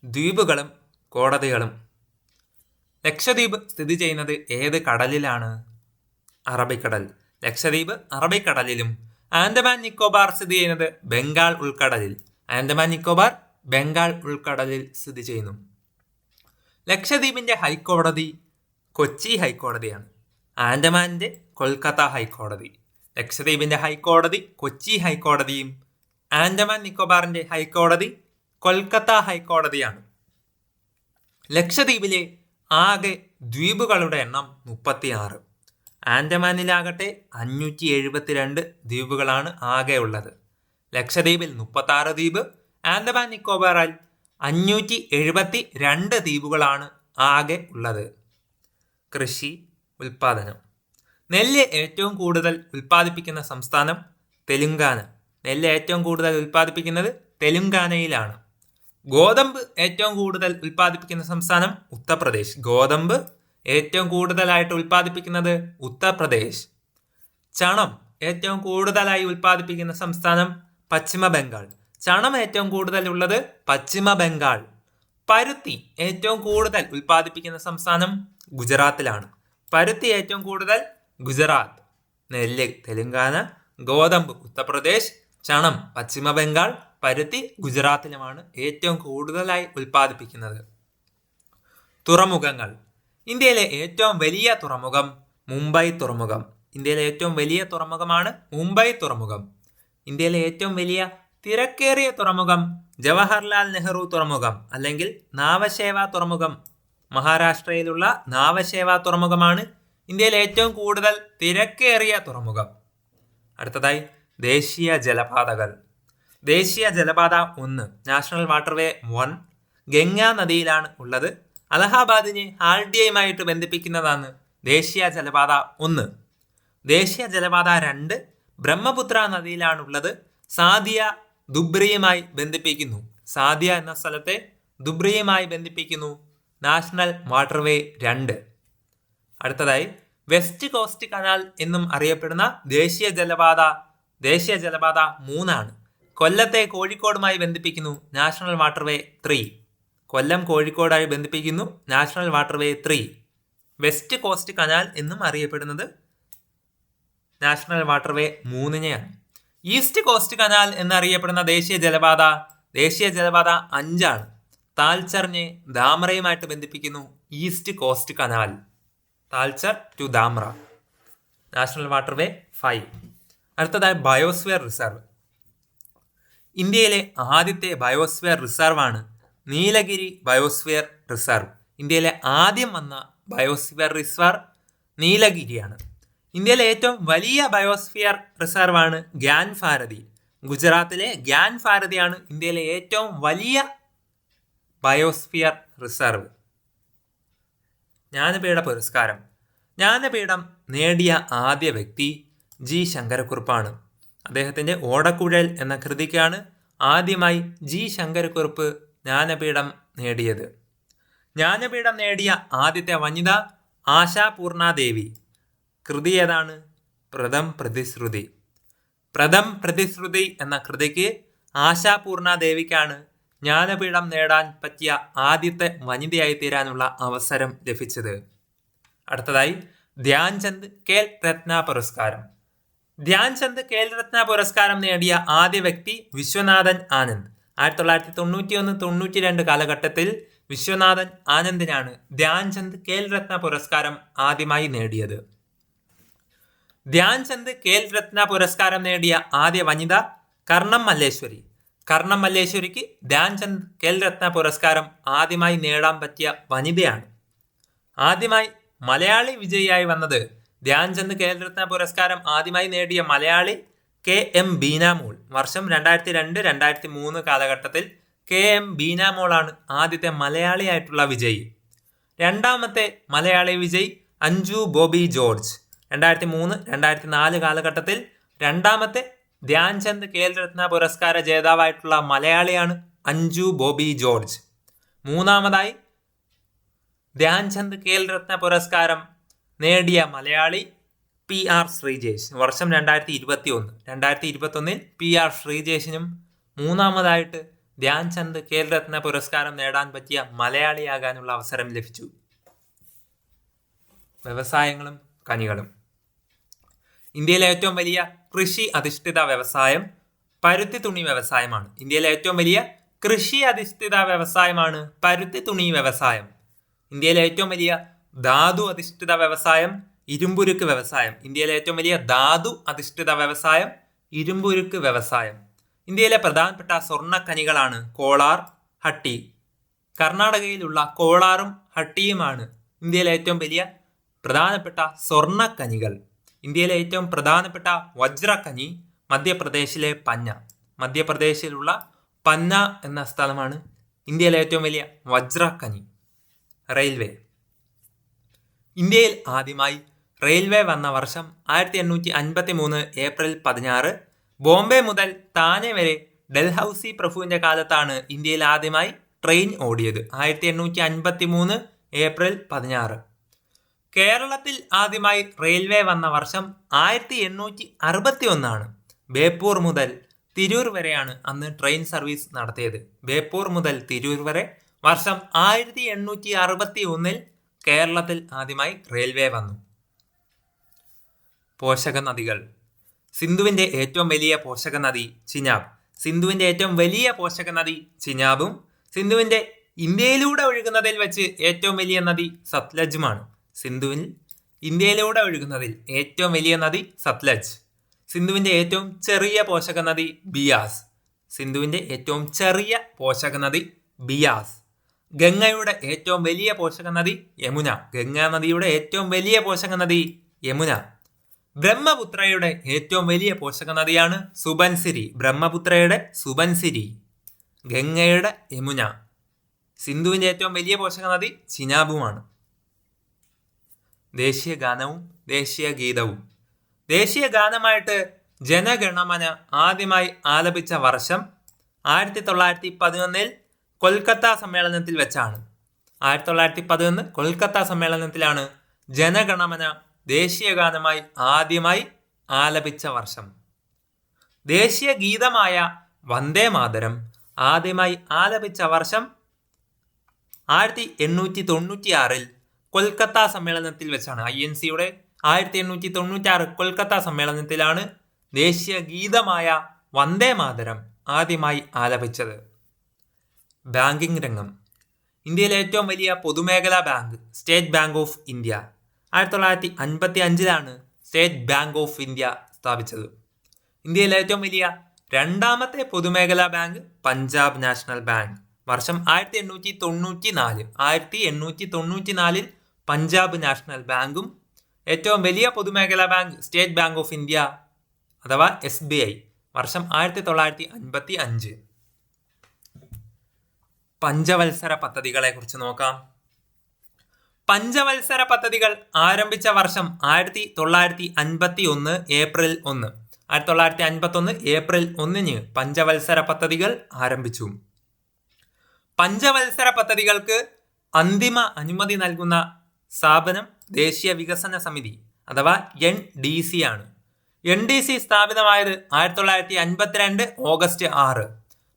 ദ്വീപുകളും കോടതികളും. ലക്ഷദ്വീപ് സ്ഥിതി ചെയ്യുന്നത് ഏത് കടലിലാണ്? അറബിക്കടൽ. ലക്ഷദ്വീപ് അറബിക്കടലിലും ആൻഡമാൻ നിക്കോബാർ സ്ഥിതി ചെയ്യുന്നത് ബംഗാൾ ഉൾക്കടലിൽ. ആൻഡമാൻ നിക്കോബാർ ബംഗാൾ ഉൾക്കടലിൽ സ്ഥിതി ചെയ്യുന്നു. ലക്ഷദ്വീപിന്റെ ഹൈക്കോടതി കൊച്ചി ഹൈക്കോടതിയാണ്. ആൻഡമാന്റെ കൊൽക്കത്ത ഹൈക്കോടതി. ലക്ഷദ്വീപിന്റെ ഹൈക്കോടതി കൊച്ചി ഹൈക്കോടതിയും ആൻഡമാൻ നിക്കോബാറിന്റെ ഹൈക്കോടതി കൊൽക്കത്ത ഹൈക്കോടതിയാണ്. ലക്ഷദ്വീപിലെ ആകെ ദ്വീപുകളുടെ എണ്ണം 36. ആൻഡമാനിലാകട്ടെ 572 ദ്വീപുകളാണ് ആകെ ഉള്ളത്. ലക്ഷദ്വീപിൽ 36 ദ്വീപ്, ആൻഡമാൻ നിക്കോബാറിൽ 572 ദ്വീപുകളാണ് ആകെ ഉള്ളത്. കൃഷി, ഉൽപാദനം. നെല്ല് ഏറ്റവും കൂടുതൽ ഉൽപ്പാദിപ്പിക്കുന്ന സംസ്ഥാനം തെലുങ്കാന. നെല്ല് ഏറ്റവും കൂടുതൽ ഉൽപ്പാദിപ്പിക്കുന്നത് തെലുങ്കാനയിലാണ്. ഗോതമ്പ് ഏറ്റവും കൂടുതൽ ഉൽപ്പാദിപ്പിക്കുന്ന സംസ്ഥാനം ഉത്തർപ്രദേശ്. ഗോതമ്പ് ഏറ്റവും കൂടുതലായിട്ട് ഉൽപ്പാദിപ്പിക്കുന്നത് ഉത്തർപ്രദേശ്. ചണം ഏറ്റവും കൂടുതലായി ഉൽപ്പാദിപ്പിക്കുന്ന സംസ്ഥാനം പശ്ചിമ ബംഗാൾ. ചണം ഏറ്റവും കൂടുതൽ ഉള്ളത് പശ്ചിമ ബംഗാൾ. പരുത്തി ഏറ്റവും കൂടുതൽ ഉൽപ്പാദിപ്പിക്കുന്ന സംസ്ഥാനം ഗുജറാത്തിലാണ്. പരുത്തി ഏറ്റവും കൂടുതൽ ഗുജറാത്ത്. നെല്ല് തെലുങ്കാന, ഗോതമ്പ് ഉത്തർപ്രദേശ്, ചണം പശ്ചിമ ബംഗാൾ, പരുത്തി ഗുജറാത്തിലുമാണ് ഏറ്റവും കൂടുതലായി ഉൽപ്പാദിപ്പിക്കുന്നത്. തുറമുഖങ്ങൾ. ഇന്ത്യയിലെ ഏറ്റവും വലിയ തുറമുഖം മുംബൈ തുറമുഖം. ഇന്ത്യയിലെ ഏറ്റവും വലിയ തുറമുഖമാണ് മുംബൈ തുറമുഖം. ഇന്ത്യയിലെ ഏറ്റവും വലിയ തിരക്കേറിയ തുറമുഖം ജവഹർലാൽ നെഹ്റു തുറമുഖം അല്ലെങ്കിൽ നാവശേവ തുറമുഖം. മഹാരാഷ്ട്രയിലുള്ള നാവശേവ തുറമുഖമാണ് ഇന്ത്യയിലെ ഏറ്റവും കൂടുതൽ തിരക്കേറിയ തുറമുഖം. അടുത്തതായി ദേശീയ ജലപാതകൾ. ദേശീയ ജലപാത 1 നാഷണൽ വാട്ടർവേ 1 ഗംഗാ നദിയിലാണ് ഉള്ളത്. അലഹാബാദിനെ ഹാൽഡിയയുമായിട്ട് ബന്ധിപ്പിക്കുന്നതാണ് ദേശീയ ജലപാത 1. ദേശീയ ജലപാത 2 ബ്രഹ്മപുത്ര നദിയിലാണുള്ളത്. സാദിയ ദുബ്രിയുമായി ബന്ധിപ്പിക്കുന്നു. സാദിയ എന്ന സ്ഥലത്തെ ദുബ്രിയുമായി ബന്ധിപ്പിക്കുന്നു നാഷണൽ വാട്ടർവേ 2. അടുത്തതായി വെസ്റ്റ് കോസ്റ്റ് കനാൽ എന്നും അറിയപ്പെടുന്ന ദേശീയ ജലപാത 3 ആണ്. കൊല്ലത്തെ കോഴിക്കോടുമായി ബന്ധിപ്പിക്കുന്നു നാഷണൽ വാട്ടർവേ 3. കൊല്ലം കോഴിക്കോടായി ബന്ധിപ്പിക്കുന്നു national waterway 3. West coast canal എന്നും അറിയപ്പെടുന്നത് നാഷണൽ വാട്ടർവേ 3-നെയാണ്. ഈസ്റ്റ് കോസ്റ്റ് കനാൽ എന്നറിയപ്പെടുന്ന ദേശീയ ജലപാത 5 ആണ്. താൽച്ചറിനെ ധാമറയുമായിട്ട് ബന്ധിപ്പിക്കുന്നു east coast canal. Talcher to Dhamra. National waterway 5. അടുത്തതായി ബയോസ്ഫിയർ റിസർവ്. ഇന്ത്യയിലെ ആദ്യത്തെ ബയോസ്ഫിയർ റിസർവാണ് നീലഗിരി ബയോസ്ഫിയർ റിസർവ്. ഇന്ത്യയിലെ ആദ്യം വന്ന ബയോസ്ഫിയർ റിസർവ് നീലഗിരിയാണ്. ഇന്ത്യയിലെ ഏറ്റവും വലിയ ബയോസ്ഫിയർ റിസർവാണ് ഗ്യാൻ ഭാരതി. ഗുജറാത്തിലെ ഗ്യാൻ ഭാരതിയാണ് ഇന്ത്യയിലെ ഏറ്റവും വലിയ ബയോസ്ഫിയർ റിസർവ്. ജ്ഞാനപീഠ പുരസ്കാരം. ജ്ഞാനപീഠം നേടിയ ആദ്യ വ്യക്തി ജി ശങ്കരക്കുറുപ്പാണ്. അദ്ദേഹത്തിൻ്റെ ഓടക്കുഴൽ എന്ന കൃതിക്കാണ് ആദ്യമായി ജി ശങ്കരക്കുറുപ്പ് ജ്ഞാനപീഠം നേടിയത്. ജ്ഞാനപീഠം നേടിയ ആദ്യത്തെ വനിത ആശാപൂർണാദേവി. കൃതി ഏതാണ്? പ്രഥം പ്രതിശ്രുതി. പ്രഥം പ്രതിശ്രുതി എന്ന കൃതിക്ക് ആശാപൂർണാദേവിക്കാണ് ജ്ഞാനപീഠം നേടാൻ പറ്റിയ ആദ്യത്തെ വനിതയായി തീരാനുള്ള അവസരം ലഭിച്ചത്. അടുത്തതായി ധ്യാൻചന്ദ് ഖേൽ രത്ന പുരസ്കാരം. ധ്യാൻചന്ദ് ഖേൽ രത്ന പുരസ്കാരം നേടിയ ആദ്യ വ്യക്തി വിശ്വനാഥൻ ആനന്ദ്. 1991-92 കാലഘട്ടത്തിൽ വിശ്വനാഥൻ ആനന്ദിനാണ് ധ്യാൻചന്ദ് ഖേൽ രത്ന പുരസ്കാരം ആദ്യമായി നേടിയത്. ധ്യാൻചന്ദ് ഖേൽ രത്ന പുരസ്കാരം നേടിയ ആദ്യ വനിത കർണം മല്ലേശ്വരി. കർണം മല്ലേശ്വരിക്ക് ധ്യാൻചന്ദ് ഖേൽ രത്ന പുരസ്കാരം ആദ്യമായി നേടാൻ പറ്റിയ വനിതയാണ്. ആദ്യമായി മലയാളി വിജയിയായി വന്നത് ധ്യാൻചന്ദ് ഖേൽ രത്ന പുരസ്കാരം ആദ്യമായി നേടിയ മലയാളി KM ബീനാമോൾ. വർഷം 2002-2003 കാലഘട്ടത്തിൽ KM ബീനാമോളാണ് ആദ്യത്തെ മലയാളിയായിട്ടുള്ള വിജയി. രണ്ടാമത്തെ മലയാളി വിജയി അഞ്ജു ബോബി ജോർജ്. 2003-2004 കാലഘട്ടത്തിൽ രണ്ടാമത്തെ ധ്യാൻചന്ദ് ഖേൽ രത്ന പുരസ്കാര ജേതാവായിട്ടുള്ള മലയാളിയാണ് അഞ്ജു ബോബി ജോർജ്. മൂന്നാമതായി ധ്യാൻചന്ദ് ഖേൽ രത്ന പുരസ്കാരം നേടിയ മലയാളി PR ശ്രീജേഷ്. വർഷം 2021 PR ശ്രീജേഷിനും മൂന്നാമതായിട്ട് ധ്യാൻചന്ദ് ഖേൽ രത്ന പുരസ്കാരം നേടാൻ പറ്റിയ മലയാളിയാകാനുള്ള അവസരം ലഭിച്ചു. വ്യവസായങ്ങളും കനികളും. ഇന്ത്യയിലെ ഏറ്റവും വലിയ കൃഷി അധിഷ്ഠിത വ്യവസായം പരുത്തി തുണി വ്യവസായമാണ്. ഇന്ത്യയിലെ ഏറ്റവും വലിയ കൃഷി അധിഷ്ഠിത വ്യവസായമാണ് പരുത്തി തുണി വ്യവസായം. ഇന്ത്യയിലെ ഏറ്റവും വലിയ ധാതു അധിഷ്ഠിത വ്യവസായം ഇരുമ്പുരുക്ക് വ്യവസായം. ഇന്ത്യയിലെ ഏറ്റവും വലിയ ധാതു അധിഷ്ഠിത വ്യവസായം ഇരുമ്പുരുക്ക് വ്യവസായം. ഇന്ത്യയിലെ പ്രധാനപ്പെട്ട സ്വർണ്ണ ഖനികളാണ് കോളാർ, ഹട്ടി. കർണാടകയിലുള്ള കോളാറും ഹട്ടിയുമാണ് ഇന്ത്യയിലെ ഏറ്റവും വലിയ പ്രധാനപ്പെട്ട സ്വർണ്ണ ഖനികൾ. ഇന്ത്യയിലെ ഏറ്റവും പ്രധാനപ്പെട്ട വജ്രഖനി മധ്യപ്രദേശിലെ പന്ന. മധ്യപ്രദേശിലുള്ള പന്ന എന്ന സ്ഥലമാണ് ഇന്ത്യയിലെ ഏറ്റവും വലിയ വജ്രഖനി. റെയിൽവേ. ഇന്ത്യയിൽ ആദ്യമായി റെയിൽവേ വന്ന വർഷം 1853 ഏപ്രിൽ 16. ബോംബെ മുതൽ താനെ വരെ ഡൽഹൌസി പ്രഭുവിന്റെ കാലത്താണ് ഇന്ത്യയിൽ ആദ്യമായി ട്രെയിൻ ഓടിയത്. 1853 ഏപ്രിൽ 16. കേരളത്തിൽ ആദ്യമായി റെയിൽവേ വന്ന വർഷം 1861. ബേപ്പൂർ മുതൽ തിരൂർ വരെയാണ് അന്ന് ട്രെയിൻ സർവീസ് നടത്തിയത്. ബേപ്പൂർ മുതൽ തിരൂർ വരെ വർഷം 1861 കേരളത്തിൽ ആദ്യമായി റെയിൽവേ വന്നു. പോഷക നദികൾ. സിന്ധുവിന്റെ ഏറ്റവും വലിയ പോഷക നദി ചിനാബ്. സിന്ധുവിന്റെ ഏറ്റവും വലിയ പോഷക നദി ചിനാബും സിന്ധുവിന്റെ ഇന്ത്യയിലൂടെ ഒഴുകുന്നതിൽ വെച്ച് ഏറ്റവും വലിയ നദി സത്ലജുമാണ്. സിന്ധുവിൽ ഇന്ത്യയിലൂടെ ഒഴുകുന്നതിൽ ഏറ്റവും വലിയ നദി സത്ലജ്. സിന്ധുവിന്റെ ഏറ്റവും ചെറിയ പോഷക നദി ബിയാസ്. സിന്ധുവിന്റെ ഏറ്റവും ചെറിയ പോഷക നദി ബിയാസ്. ഗംഗയുടെ ഏറ്റവും വലിയ പോഷക നദി യമുന. ഗംഗാ നദിയുടെ ഏറ്റവും വലിയ പോഷക നദി യമുന. ബ്രഹ്മപുത്രയുടെ ഏറ്റവും വലിയ പോഷക നദിയാണ് സുബൻസിരി. ബ്രഹ്മപുത്രയുടെ സുബൻസിരി. ഗംഗയുടെ യമുന. സിന്ധുവിന്റെ ഏറ്റവും വലിയ പോഷക നദി ചിനാബുമാണ്. ദേശീയ ഗാനവും ദേശീയ ഗീതവും. ദേശീയ ഗാനമായിട്ട് ജനഗണമന ആദ്യമായി ആലപിച്ച വർഷം 1911 കൊൽക്കത്ത സമ്മേളനത്തിൽ വെച്ചാണ്. 1911 കൊൽക്കത്ത സമ്മേളനത്തിലാണ് ജനഗണമന ദേശീയ ഗാനമായി ആദ്യമായി ആലപിച്ച വർഷം. ദേശീയ ഗീതമായ വന്ദേ മാതരം ആദ്യമായി ആലപിച്ച വർഷം 1896 കൊൽക്കത്ത സമ്മേളനത്തിൽ വെച്ചാണ്. INCയുടെ 1896 കൊൽക്കത്ത സമ്മേളനത്തിലാണ് ദേശീയ ഗീതമായ വന്ദേ മാതരം ആദ്യമായി ആലപിച്ചത്. ബാങ്കിംഗ് രംഗം. ഇന്ത്യയിലെ ഏറ്റവും വലിയ പൊതുമേഖലാ bank state bank of India. 1955 state bank of India സ്ഥാപിച്ചത്. ഇന്ത്യയിലെ ഏറ്റവും വലിയ രണ്ടാമത്തെ പൊതുമേഖലാ ബാങ്ക് പഞ്ചാബ് നാഷണൽ ബാങ്ക്. വർഷം 1894. 1894 പഞ്ചാബ് നാഷണൽ ബാങ്കും ഏറ്റവും വലിയ പൊതുമേഖലാ bank state bank of India അഥവാ SBI. വർഷം 1955. പഞ്ചവത്സര പദ്ധതികളെ കുറിച്ച് നോക്കാം. പഞ്ചവത്സര പദ്ധതികൾ ആരംഭിച്ച വർഷം 1951 ഏപ്രിൽ 1. 1951 ഏപ്രിൽ 1 പഞ്ചവത്സര പദ്ധതികൾ ആരംഭിച്ചു. പഞ്ചവത്സര പദ്ധതികൾക്ക് അന്തിമ അനുമതി നൽകുന്ന സ്ഥാപനം ദേശീയ വികസന സമിതി അഥവാ NDC ആണ്. NDC സ്ഥാപിതമായത് 1952 ഓഗസ്റ്റ് 6.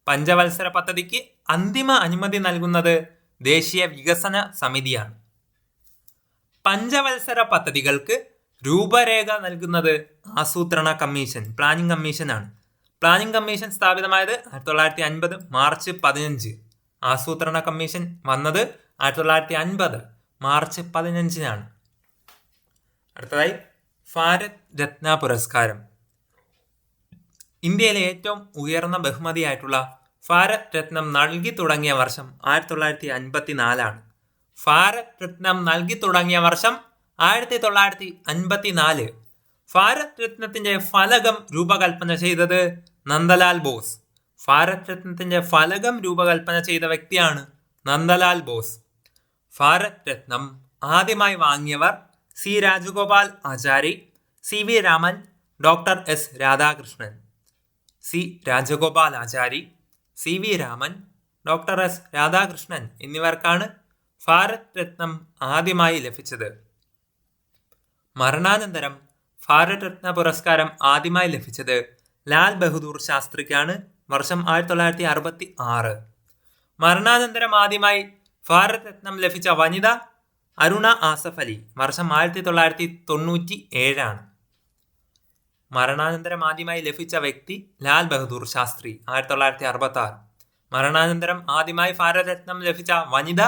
പഞ്ചവത്സര പദ്ധതിക്ക് അന്തിമ അനുമതി നൽകുന്നത് ദേശീയ വികസന സമിതിയാണ്. പഞ്ചവത്സര പദ്ധതികൾക്ക് രൂപരേഖ നൽകുന്നത് ആസൂത്രണ കമ്മീഷൻ, പ്ലാനിംഗ് കമ്മീഷൻ ആണ്. പ്ലാനിംഗ് കമ്മീഷൻ സ്ഥാപിതമായത് 1950 മാർച്ച് 15. ആസൂത്രണ കമ്മീഷൻ വന്നത് 1950 മാർച്ച് 15. അടുത്തതായി ഭാരത് രത്ന പുരസ്കാരം. ഇന്ത്യയിലെ ഏറ്റവും ഉയർന്ന ബഹുമതിയായിട്ടുള്ള ഭാരത് രത്നം നൽകി തുടങ്ങിയ വർഷം 1954. ഭാരത് രത്നം നൽകി തുടങ്ങിയ വർഷം 1954. ഭാരത് രത്നത്തിന്റെ ഫലകം രൂപകൽപ്പന ചെയ്തത് നന്ദലാൽ ബോസ്. ഭാരത് രത്നത്തിന്റെ ഫലകം രൂപകൽപ്പന ചെയ്ത വ്യക്തിയാണ് നന്ദലാൽ ബോസ്. ഭാരത് രത്നം ആദ്യമായി വാങ്ങിയവർ C Rajagopal Achari, CV Raman, doctor S Radhakrishnan. C Rajagopal Achari, CV Raman, doctor S Radhakrishnan എന്നിവർക്കാണ് ഭാരത് രത്നം ആദ്യമായി ലഭിച്ചത്. മരണാനന്തരം ഭാരത് രത്ന പുരസ്കാരം ആദ്യമായി ലഭിച്ചത് ലാൽ ബഹദൂർ ശാസ്ത്രിക്കാണ്. വർഷം 1966. മരണാനന്തരം ആദ്യമായി ഭാരത് രത്നം ലഭിച്ച വനിത അരുണ ആസഫ് അലി. വർഷം 1997. മരണാനന്തരം ആദ്യമായി ലഭിച്ച വ്യക്തി ലാൽ ബഹദൂർ ശാസ്ത്രി, 1966. മരണാനന്തരം ആദ്യമായി ഭാരത് രത്നം ലഭിച്ച വനിത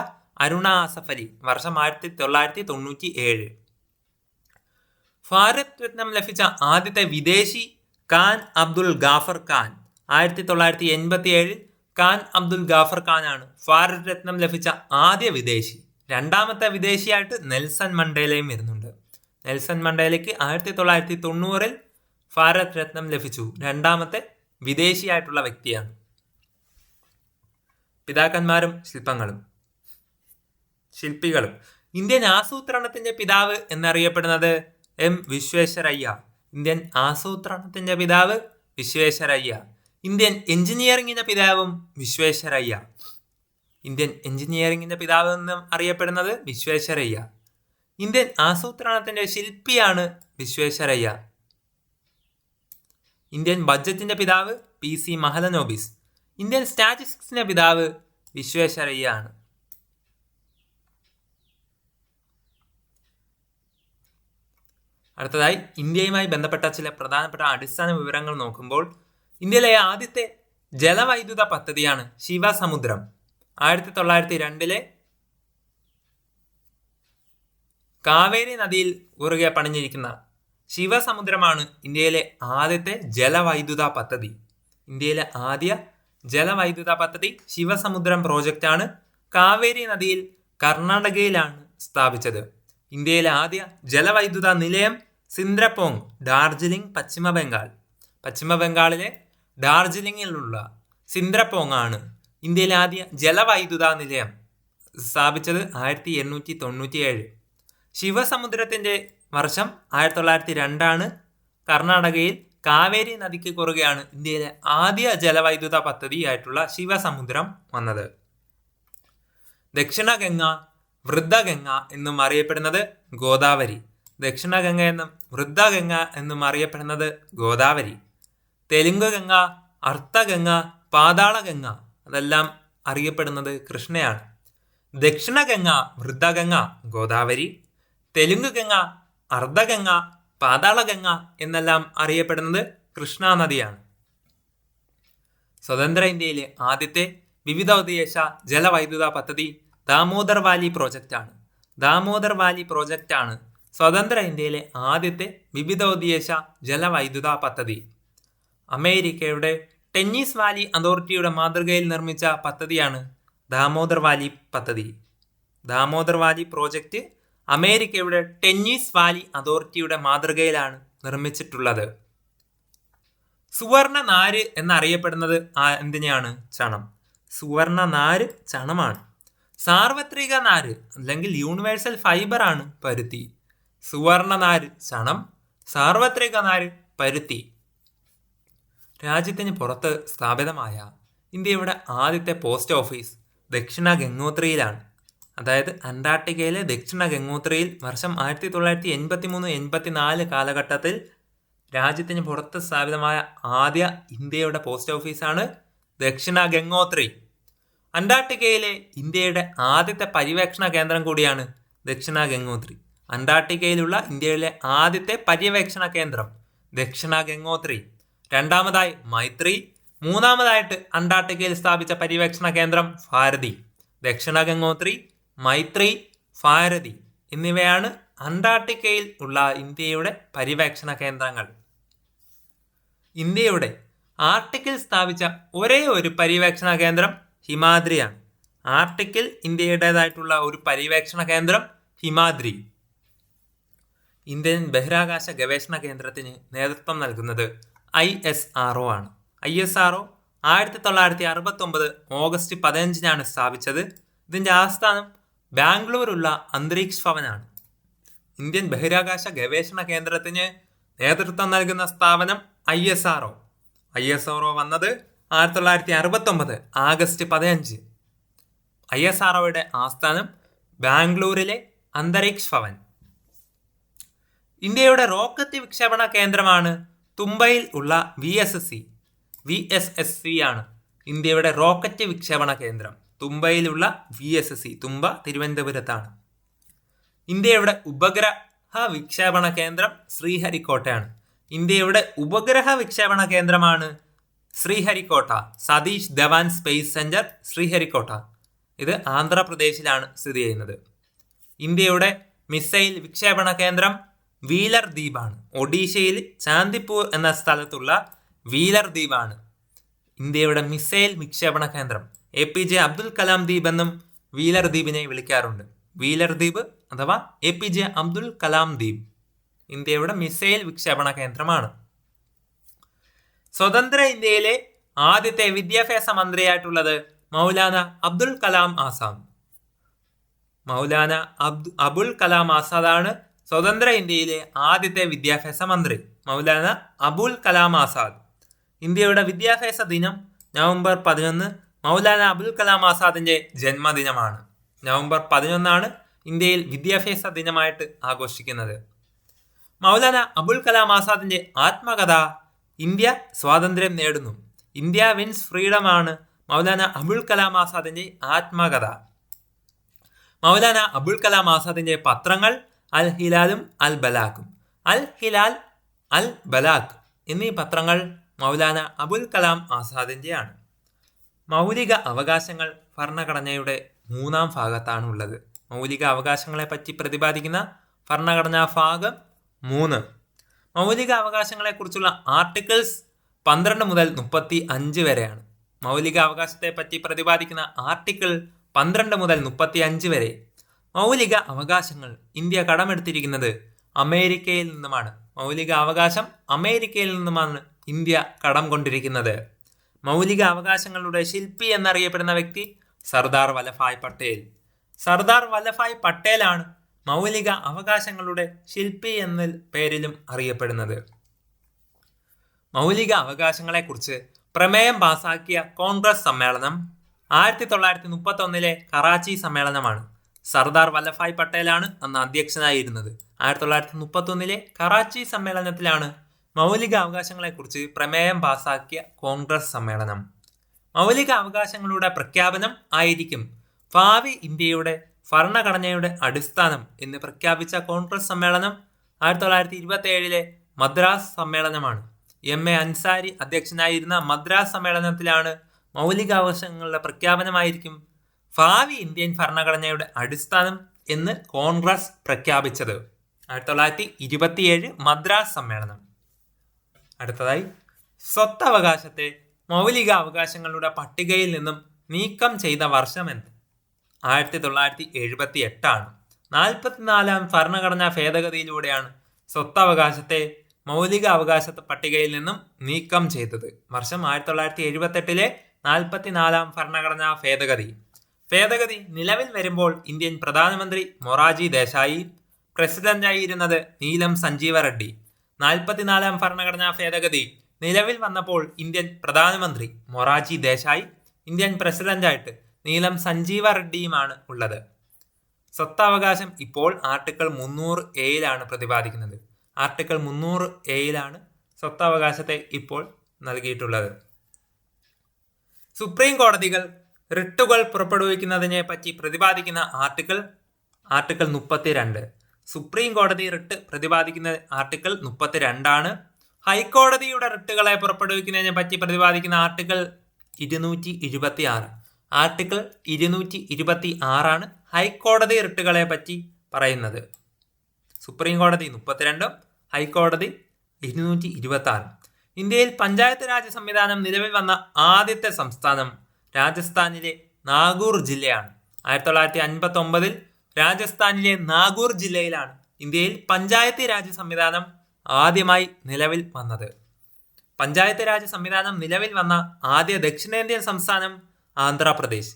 അരുണ ആസഫ് അലി, വർഷം 1997. ഭാരത് രത്നം ലഭിച്ച ആദ്യത്തെ വിദേശി ഖാൻ അബ്ദുൽ ഗാഫർ ഖാൻ. 1987 ഖാൻ അബ്ദുൽ ഗാഫർ ഖാൻ ആണ് ഭാരത് രത്നം ലഭിച്ച ആദ്യ വിദേശി. രണ്ടാമത്തെ വിദേശിയായിട്ട് നെൽസൺ മണ്ടേലയും വരുന്നുണ്ട്. നെൽസൺ മണ്ടേലയ്ക്ക് 1990 ഭാരത് രത്നം ലഭിച്ചു. രണ്ടാമത്തെ വിദേശിയായിട്ടുള്ള വ്യക്തിയാണ്. പിതാക്കന്മാരും ശില്പികളും. ഇന്ത്യൻ ആസൂത്രണത്തിന്റെ പിതാവ് എന്നറിയപ്പെടുന്നത് M വിശ്വേശ്വരയ്യ. ഇന്ത്യൻ ആസൂത്രണത്തിന്റെ പിതാവ് വിശ്വേശ്വരയ്യ. ഇന്ത്യൻ എഞ്ചിനീയറിംഗിന്റെ പിതാവും വിശ്വേശ്വരയ്യ. ഇന്ത്യൻ എഞ്ചിനീയറിംഗിന്റെ പിതാവ് എന്നും അറിയപ്പെടുന്നത് വിശ്വേശ്വരയ്യ. ഇന്ത്യൻ ആസൂത്രണത്തിന്റെ ശില്പിയാണ് വിശ്വേശ്വരയ്യ. ഇന്ത്യൻ ബഡ്ജറ്റിന്റെ പിതാവ് PC മഹലനോബിസ്. ഇന്ത്യൻ സ്റ്റാറ്റിസ്റ്റിക്സിന്റെ പിതാവ് വിശ്വേശ്വരയ്യ ആണ്. അടുത്തതായി ഇന്ത്യയുമായി ബന്ധപ്പെട്ട ചില പ്രധാനപ്പെട്ട അടിസ്ഥാന വിവരങ്ങൾ നോക്കുമ്പോൾ, ഇന്ത്യയിലെ ആദ്യത്തെ ജലവൈദ്യുത പദ്ധതിയാണ് ശിവസമുദ്രം. 1902 കാവേരി നദിയിൽ കുറുകെ പണിഞ്ഞിരിക്കുന്ന ശിവസമുദ്രമാണ് ഇന്ത്യയിലെ ആദ്യത്തെ ജലവൈദ്യുത പദ്ധതി. ഇന്ത്യയിലെ ആദ്യ ജലവൈദ്യുത പദ്ധതി ശിവസമുദ്രം പ്രോജക്റ്റാണ്. കാവേരി നദിയിൽ കർണാടകയിലാണ് സ്ഥാപിച്ചത്. ഇന്ത്യയിലെ ആദ്യ ജലവൈദ്യുത നിലയം സിന്ദ്രപോങ്, ഡാർജിലിംഗ്, പശ്ചിമ ബംഗാൾ. പശ്ചിമ ബംഗാളിലെ ഡാർജിലിംഗിലുള്ള സിന്ദ്രപോങ് ആണ് ഇന്ത്യയിലെ ആദ്യ ജലവൈദ്യുത നിലയം. സ്ഥാപിച്ചത് 1897. ശിവസമുദ്രത്തിന്റെ വർഷം 1902 ആണ്. കർണാടകയിൽ കാവേരി നദിക്ക് കുറുകെയാണ് ഇന്ത്യയിലെ ആദ്യ ജലവൈദ്യുത പദ്ധതിയായിട്ടുള്ള ശിവസമുദ്രം വന്നത്. ദക്ഷിണഗംഗ, വൃദ്ധഗംഗ എന്നും അറിയപ്പെടുന്നത് ഗോദാവരി. ദക്ഷിണഗംഗ എന്നും വൃദ്ധഗംഗ എന്നും അറിയപ്പെടുന്നത് ഗോദാവരി. തെലുങ്ക് ഗംഗ, അർത്ഥഗംഗ, പാതാളഗംഗ അതെല്ലാം അറിയപ്പെടുന്നത് കൃഷ്ണയാണ്. ദക്ഷിണഗംഗ, വൃദ്ധഗംഗ, ഗോദാവരി. തെലുങ്ക് ഗംഗ, അർദ്ധഗംഗ, പാതാളഗംഗ എന്നെല്ലാം അറിയപ്പെടുന്നത് കൃഷ്ണ നദിയാണ്. സ്വതന്ത്ര ഇന്ത്യയിലെ ആദ്യത്തെ വിവിധോദ്ദേശ ജലവൈദ്യുത പദ്ധതി ദാമോദർ വാലി പ്രോജക്റ്റാണ്. ദാമോദർ വാലി പ്രോജക്റ്റാണ് സ്വതന്ത്ര ഇന്ത്യയിലെ ആദ്യത്തെ വിവിധോദ്ദേശ ജലവൈദ്യുത പദ്ധതി. അമേരിക്കയുടെ ടെന്നീസ് വാലി അതോറിറ്റിയുടെ മാതൃകയിൽ നിർമ്മിച്ച പദ്ധതിയാണ് ദാമോദർ വാലി പദ്ധതി. ദാമോദർ വാലി പ്രോജക്റ്റ് അമേരിക്കയുടെ ടെന്നീസ് വാലി അതോറിറ്റിയുടെ മാതൃകയിലാണ് നിർമ്മിച്ചിട്ടുള്ളത്. സുവർണ നാര് എന്നറിയപ്പെടുന്നത് എന്തിനെയാണ്? ചണം. സുവർണ നാര് ചണമാണ്. സാർവത്രിക നാര് അല്ലെങ്കിൽ യൂണിവേഴ്സൽ ഫൈബർ ആണ് പരുത്തി. സുവർണ നാര് ചണം, സാർവത്രിക നാര് പരുത്തി. രാജ്യത്തിന് പുറത്ത് സ്ഥാപിതമായ ഇന്ത്യയുടെ ആദ്യത്തെ പോസ്റ്റ് ഓഫീസ് ദക്ഷിണ ഗംഗോത്രിയിലാണ്. അതായത് അന്റാർട്ടിക്കയിലെ ദക്ഷിണ ഗംഗോത്രിയിൽ വർഷം 1983-84 കാലഘട്ടത്തിൽ രാജ്യത്തിന് പുറത്ത് സ്ഥാപിതമായ ആദ്യ ഇന്ത്യയുടെ പോസ്റ്റ് ഓഫീസാണ് ദക്ഷിണ ഗംഗോത്രി. അന്റാർട്ടിക്കയിലെ ഇന്ത്യയുടെ ആദ്യത്തെ പര്യവേക്ഷണ കേന്ദ്രം കൂടിയാണ് ദക്ഷിണ ഗംഗോത്രി. അന്റാർട്ടിക്കയിലുള്ള ഇന്ത്യയിലെ ആദ്യത്തെ പര്യവേക്ഷണ കേന്ദ്രം ദക്ഷിണ ഗംഗോത്രി. രണ്ടാമതായി മൈത്രി, മൂന്നാമതായിട്ട് അന്റാർട്ടിക്കയിൽ സ്ഥാപിച്ച പര്യവേക്ഷണ കേന്ദ്രം ഭാരതി. ദക്ഷിണ ഗംഗോത്രി, മൈത്രി, ഭാരതി എന്നിവയാണ് അന്റാർട്ടിക്കയിൽ ഉള്ള ഇന്ത്യയുടെ പര്യവേക്ഷണ കേന്ദ്രങ്ങൾ. ഇന്ത്യയുടെ ആർട്ടിക്കിൽ സ്ഥാപിച്ച ഒരേ ഒരു പര്യവേക്ഷണ കേന്ദ്രം ഹിമാദ്രിയാണ്. ആർട്ടിക്കിൽ ഇന്ത്യയുടേതായിട്ടുള്ള ഒരു പര്യവേക്ഷണ കേന്ദ്രം ഹിമാദ്രി. ഇന്ത്യൻ ബഹിരാകാശ ഗവേഷണ കേന്ദ്രത്തിന് നേതൃത്വം നൽകുന്നത് ISRO ആണ്. ISRO 1969 ഓഗസ്റ്റ് 15 സ്ഥാപിച്ചത്. ഇതിൻ്റെ ആസ്ഥാനം ബാംഗ്ലൂരുള്ള അന്തരീക്ഷ് ഭവനാണ്. ഇന്ത്യൻ ബഹിരാകാശ ഗവേഷണ കേന്ദ്രത്തിന് നേതൃത്വം നൽകുന്ന സ്ഥാപനം ISRO. ISRO വന്നത് 1969 ആഗസ്റ്റ് 15. ISROയുടെ ആസ്ഥാനം ബാംഗ്ലൂരിലെ അന്തരീക്ഷ് ഭവൻ. ഇന്ത്യയുടെ റോക്കറ്റ് വിക്ഷേപണ കേന്ദ്രമാണ് തുമ്പയിൽ ഉള്ള VSSC ആണ് ഇന്ത്യയുടെ റോക്കറ്റ് വിക്ഷേപണ കേന്ദ്രം. തുമ്പയിലുള്ള VSSC, തുമ്പ തിരുവനന്തപുരത്താണ്. ഇന്ത്യയുടെ ഉപഗ്രഹ വിക്ഷേപണ കേന്ദ്രം ശ്രീഹരിക്കോട്ടയാണ്. ഇന്ത്യയുടെ ഉപഗ്രഹ വിക്ഷേപണ കേന്ദ്രമാണ് ശ്രീഹരിക്കോട്ട, സതീഷ് ധവാൻ സ്പേസ് സെന്റർ ശ്രീഹരിക്കോട്ട. ഇത് ആന്ധ്രാപ്രദേശിലാണ് സ്ഥിതി ചെയ്യുന്നത്. ഇന്ത്യയുടെ മിസൈൽ വിക്ഷേപണ കേന്ദ്രം വീലർ ദ്വീപാണ്. ഒഡീഷയിൽ ചാന്ദിപ്പൂർ എന്ന സ്ഥലത്തുള്ള വീലർ ദ്വീപാണ് ഇന്ത്യയുടെ മിസൈൽ വിക്ഷേപണ കേന്ദ്രം. APJ അബ്ദുൽ കലാം ദ്വീപ് എന്നും വീലർ ദ്വീപിനെ വിളിക്കാറുണ്ട്. വീലർ ദ്വീപ് അഥവാ APJ അബ്ദുൽ കലാം ദ്വീപ് ഇന്ത്യയുടെ മിസൈൽ വിക്ഷേപണ കേന്ദ്രമാണ്. സ്വതന്ത്ര ഇന്ത്യയിലെ ആദ്യത്തെ വിദ്യാഭ്യാസ മന്ത്രിയായിട്ടുള്ളത് മൗലാന അബുൽ കലാം ആസാദ്. മൗലാന അബുൽ കലാം ആസാദാണ് സ്വതന്ത്ര ഇന്ത്യയിലെ ആദ്യത്തെ വിദ്യാഭ്യാസ മന്ത്രി. മൗലാന അബുൽ കലാം ആസാദ്. ഇന്ത്യയുടെ വിദ്യാഭ്യാസ ദിനം നവംബർ 11 മൗലാന അബുൽ കലാം ആസാദിന്റെ ജന്മദിനമാണ്. നവംബർ 11 ഇന്ത്യയിൽ വിദ്യാഭ്യാസ ദിനമായിട്ട് ആഘോഷിക്കുന്നത്. മൗലാന അബുൽ കലാം ആസാദിന്റെ ആത്മകഥ ഇന്ത്യ സ്വാതന്ത്ര്യം നേടുന്നു, ഇന്ത്യ വിൻസ് ഫ്രീഡം ആണ് മൗലാന അബുൽ കലാം ആസാദിന്റെ ആത്മകഥ. മൗലാന അബുൽ കലാം ആസാദിന്റെ പത്രങ്ങൾ അൽ ഹിലാലും അൽ ബലാഖും. അൽ ഹിലാൽ, അൽ ബലാഖ് എന്നീ പത്രങ്ങൾ മൗലാന അബുൽ കലാം ആസാദിന്റെയാണ്. മൗലിക അവകാശങ്ങൾ ഭരണഘടനയുടെ 3-ാം ഭാഗത്താണ് ഉള്ളത്. മൗലിക അവകാശങ്ങളെ പറ്റി പ്രതിപാദിക്കുന്ന ഭരണഘടനാ ഭാഗം 3. മൗലിക അവകാശങ്ങളെക്കുറിച്ചുള്ള ആർട്ടിക്കിൾസ് 12 മുതൽ 35 വരെയാണ്. മൗലിക അവകാശത്തെ പറ്റി പ്രതിപാദിക്കുന്ന ആർട്ടിക്കിൾ 12 മുതൽ 35 വരെ. മൗലിക അവകാശങ്ങൾ ഇന്ത്യ കടമെടുത്തിരിക്കുന്നത് അമേരിക്കയിൽ നിന്നുമാണ്. മൗലിക അവകാശം അമേരിക്കയിൽ നിന്നുമാണ് ഇന്ത്യ കടം കൊണ്ടിരിക്കുന്നത്. മൗലിക അവകാശങ്ങളുടെ ശില്പി എന്നറിയപ്പെടുന്ന വ്യക്തി സർദാർ വല്ലഭായ് പട്ടേൽ. സർദാർ വല്ലഭായ് പട്ടേലാണ് മൗലിക അവകാശങ്ങളുടെ ശില്പി എന്ന പേരിലും അറിയപ്പെടുന്നത്. മൗലിക അവകാശങ്ങളെക്കുറിച്ച് പ്രമേയം പാസാക്കിയ കോൺഗ്രസ് സമ്മേളനം 1931 കറാച്ചി സമ്മേളനമാണ്. സർദാർ വല്ലഭായ് പട്ടേലാണ് അന്ന് അധ്യക്ഷനായിരുന്നത്. 1931 കറാച്ചി സമ്മേളനത്തിലാണ് മൗലിക അവകാശങ്ങളെക്കുറിച്ച് പ്രമേയം പാസാക്കിയ കോൺഗ്രസ് സമ്മേളനം. മൗലിക അവകാശങ്ങളുടെ പ്രഖ്യാപനം ആയിരിക്കും ഭാവി ഇന്ത്യയുടെ ഭരണഘടനയുടെ അടിസ്ഥാനം എന്ന് പ്രഖ്യാപിച്ച കോൺഗ്രസ് സമ്മേളനം 1927 മദ്രാസ് സമ്മേളനമാണ്. MA അൻസാരി അധ്യക്ഷനായിരുന്ന മദ്രാസ് സമ്മേളനത്തിലാണ് മൗലികാവകാശങ്ങളുടെ പ്രഖ്യാപനമായിരിക്കും ഭാവി ഇന്ത്യൻ ഭരണഘടനയുടെ അടിസ്ഥാനം എന്ന് കോൺഗ്രസ് പ്രഖ്യാപിച്ചത്. 1927 മദ്രാസ് സമ്മേളനം. അടുത്തതായി, സ്വത്തവകാശത്തെ മൗലിക അവകാശങ്ങളുടെ പട്ടികയിൽ നിന്നും നീക്കം ചെയ്ത വർഷമെന്ന് 1978 44-ാം ഭരണഘടനാ ഭേദഗതിയിലൂടെയാണ് സ്വത്തവകാശത്തെ മൗലിക അവകാശ പട്ടികയിൽ നിന്നും നീക്കം ചെയ്തത്. വർഷം 1978 44-ാം ഭരണഘടനാ ഭേദഗതി. ഭേദഗതി നിലവിൽ വരുമ്പോൾ ഇന്ത്യൻ പ്രധാനമന്ത്രി മൊറാർജി ദേശായി, പ്രസിഡന്റായിരുന്നത് നീലം സഞ്ജീവ റെഡ്ഡി. 44ാം ഭരണഘടനാ ഭേദഗതി നിലവിൽ വന്നപ്പോൾ ഇന്ത്യൻ പ്രധാനമന്ത്രി മൊറാർജി ദേശായി, ഇന്ത്യൻ പ്രസിഡന്റായിട്ട് നീലം സഞ്ജീവ റെഡ്ഡിയുമാണ് ഉള്ളത്. സ്വത്തവകാശം ഇപ്പോൾ ആർട്ടിക്കിൾ 300A പ്രതിപാദിക്കുന്നത്. ആർട്ടിക്കിൾ 300A സ്വത്തവകാശത്തെ ഇപ്പോൾ നൽകിയിട്ടുള്ളത്. സുപ്രീം കോടതികൾ റിട്ടുകൾ പുറപ്പെടുവിക്കുന്നതിനെ പറ്റി പ്രതിപാദിക്കുന്ന ആർട്ടിക്കിൾ 32. സുപ്രീം കോടതി റിട്ട് പ്രതിപാദിക്കുന്ന ആർട്ടിക്കിൾ 32. ഹൈക്കോടതിയുടെ റിട്ടുകളെ പുറപ്പെടുവിക്കുന്നതിനെ പറ്റി പ്രതിപാദിക്കുന്ന ആർട്ടിക്കിൾ 226. ആർട്ടിക്കിൾ 226 ഹൈക്കോടതി റിട്ടുകളെ പറ്റി പറയുന്നത്. സുപ്രീം കോടതി 32, ഹൈക്കോടതി 226. ഇന്ത്യയിൽ പഞ്ചായത്ത് രാജ് സംവിധാനം നിലവിൽ വന്ന ആദ്യത്തെ സംസ്ഥാനം രാജസ്ഥാനിലെ നാഗൂർ ജില്ലയാണ്. 1959 രാജസ്ഥാനിലെ നാഗൂർ ജില്ലയിലാണ് ഇന്ത്യയിൽ പഞ്ചായത്ത് രാജ് സംവിധാനം ആദ്യമായി നിലവിൽ വന്നത്. പഞ്ചായത്ത് രാജ് സംവിധാനം നിലവിൽ വന്ന ആദ്യ ദക്ഷിണേന്ത്യൻ സംസ്ഥാനം ആന്ധ്രാപ്രദേശ്.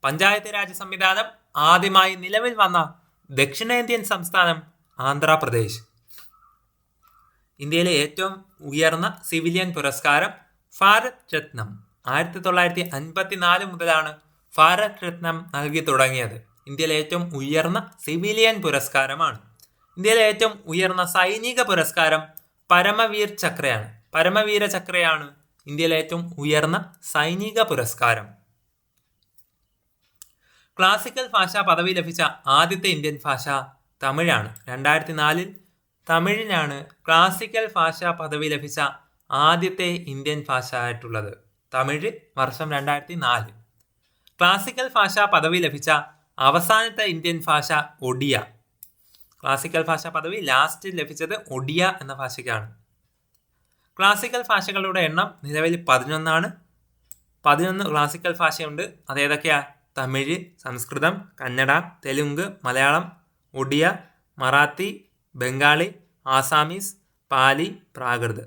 പഞ്ചായത്ത് രാജ് സംവിധാനം ആദ്യമായി നിലവിൽ വന്ന ദക്ഷിണേന്ത്യൻ സംസ്ഥാനം ആന്ധ്രാപ്രദേശ്. ഇന്ത്യയിലെ ഏറ്റവും ഉയർന്ന സിവിലിയൻ പുരസ്കാരം ഭാരത് രത്നം. 1954 മുതലാണ് ഭാരത് രത്നം നൽകി തുടങ്ങിയത്. ഇന്ത്യയിലെ ഏറ്റവും ഉയർന്ന സിവിലിയൻ പുരസ്കാരമാണ്. ഇന്ത്യയിലെ ഏറ്റവും ഉയർന്ന സൈനിക പുരസ്കാരം പരമവീർ ചക്രയാണ്. പരമവീര ചക്രയാണ് ഇന്ത്യയിലെ ഏറ്റവും ഉയർന്ന സൈനിക പുരസ്കാരം. ക്ലാസിക്കൽ ഭാഷാ പദവി ലഭിച്ച ആദ്യത്തെ ഇന്ത്യൻ ഭാഷ തമിഴാണ്. 2004 തമിഴിനാണ് ക്ലാസിക്കൽ ഭാഷാ പദവി ലഭിച്ച ആദ്യത്തെ ഇന്ത്യൻ ഭാഷ ആയിട്ടുള്ളത്. തമിഴ് വർഷം 2004. ക്ലാസിക്കൽ ഭാഷാ പദവി ലഭിച്ച അവസാനത്തെ ഇന്ത്യൻ ഭാഷ ഒഡിയ. ക്ലാസിക്കൽ ഭാഷാ പദവി ലാസ്റ്റ് ലഭിച്ചത് ഒഡിയ എന്ന ഭാഷയ്ക്കാണ്. ക്ലാസിക്കൽ ഭാഷകളുടെ എണ്ണം നിലവിൽ 11. 11 ക്ലാസിക്കൽ ഭാഷയുണ്ട്. അതേതൊക്കെയാ? തമിഴ്, സംസ്കൃതം, കന്നഡ, തെലുങ്ക്, മലയാളം, ഒഡിയ, മറാത്തി, ബംഗാളി, ആസാമീസ്, പാലി, പ്രാകൃത്.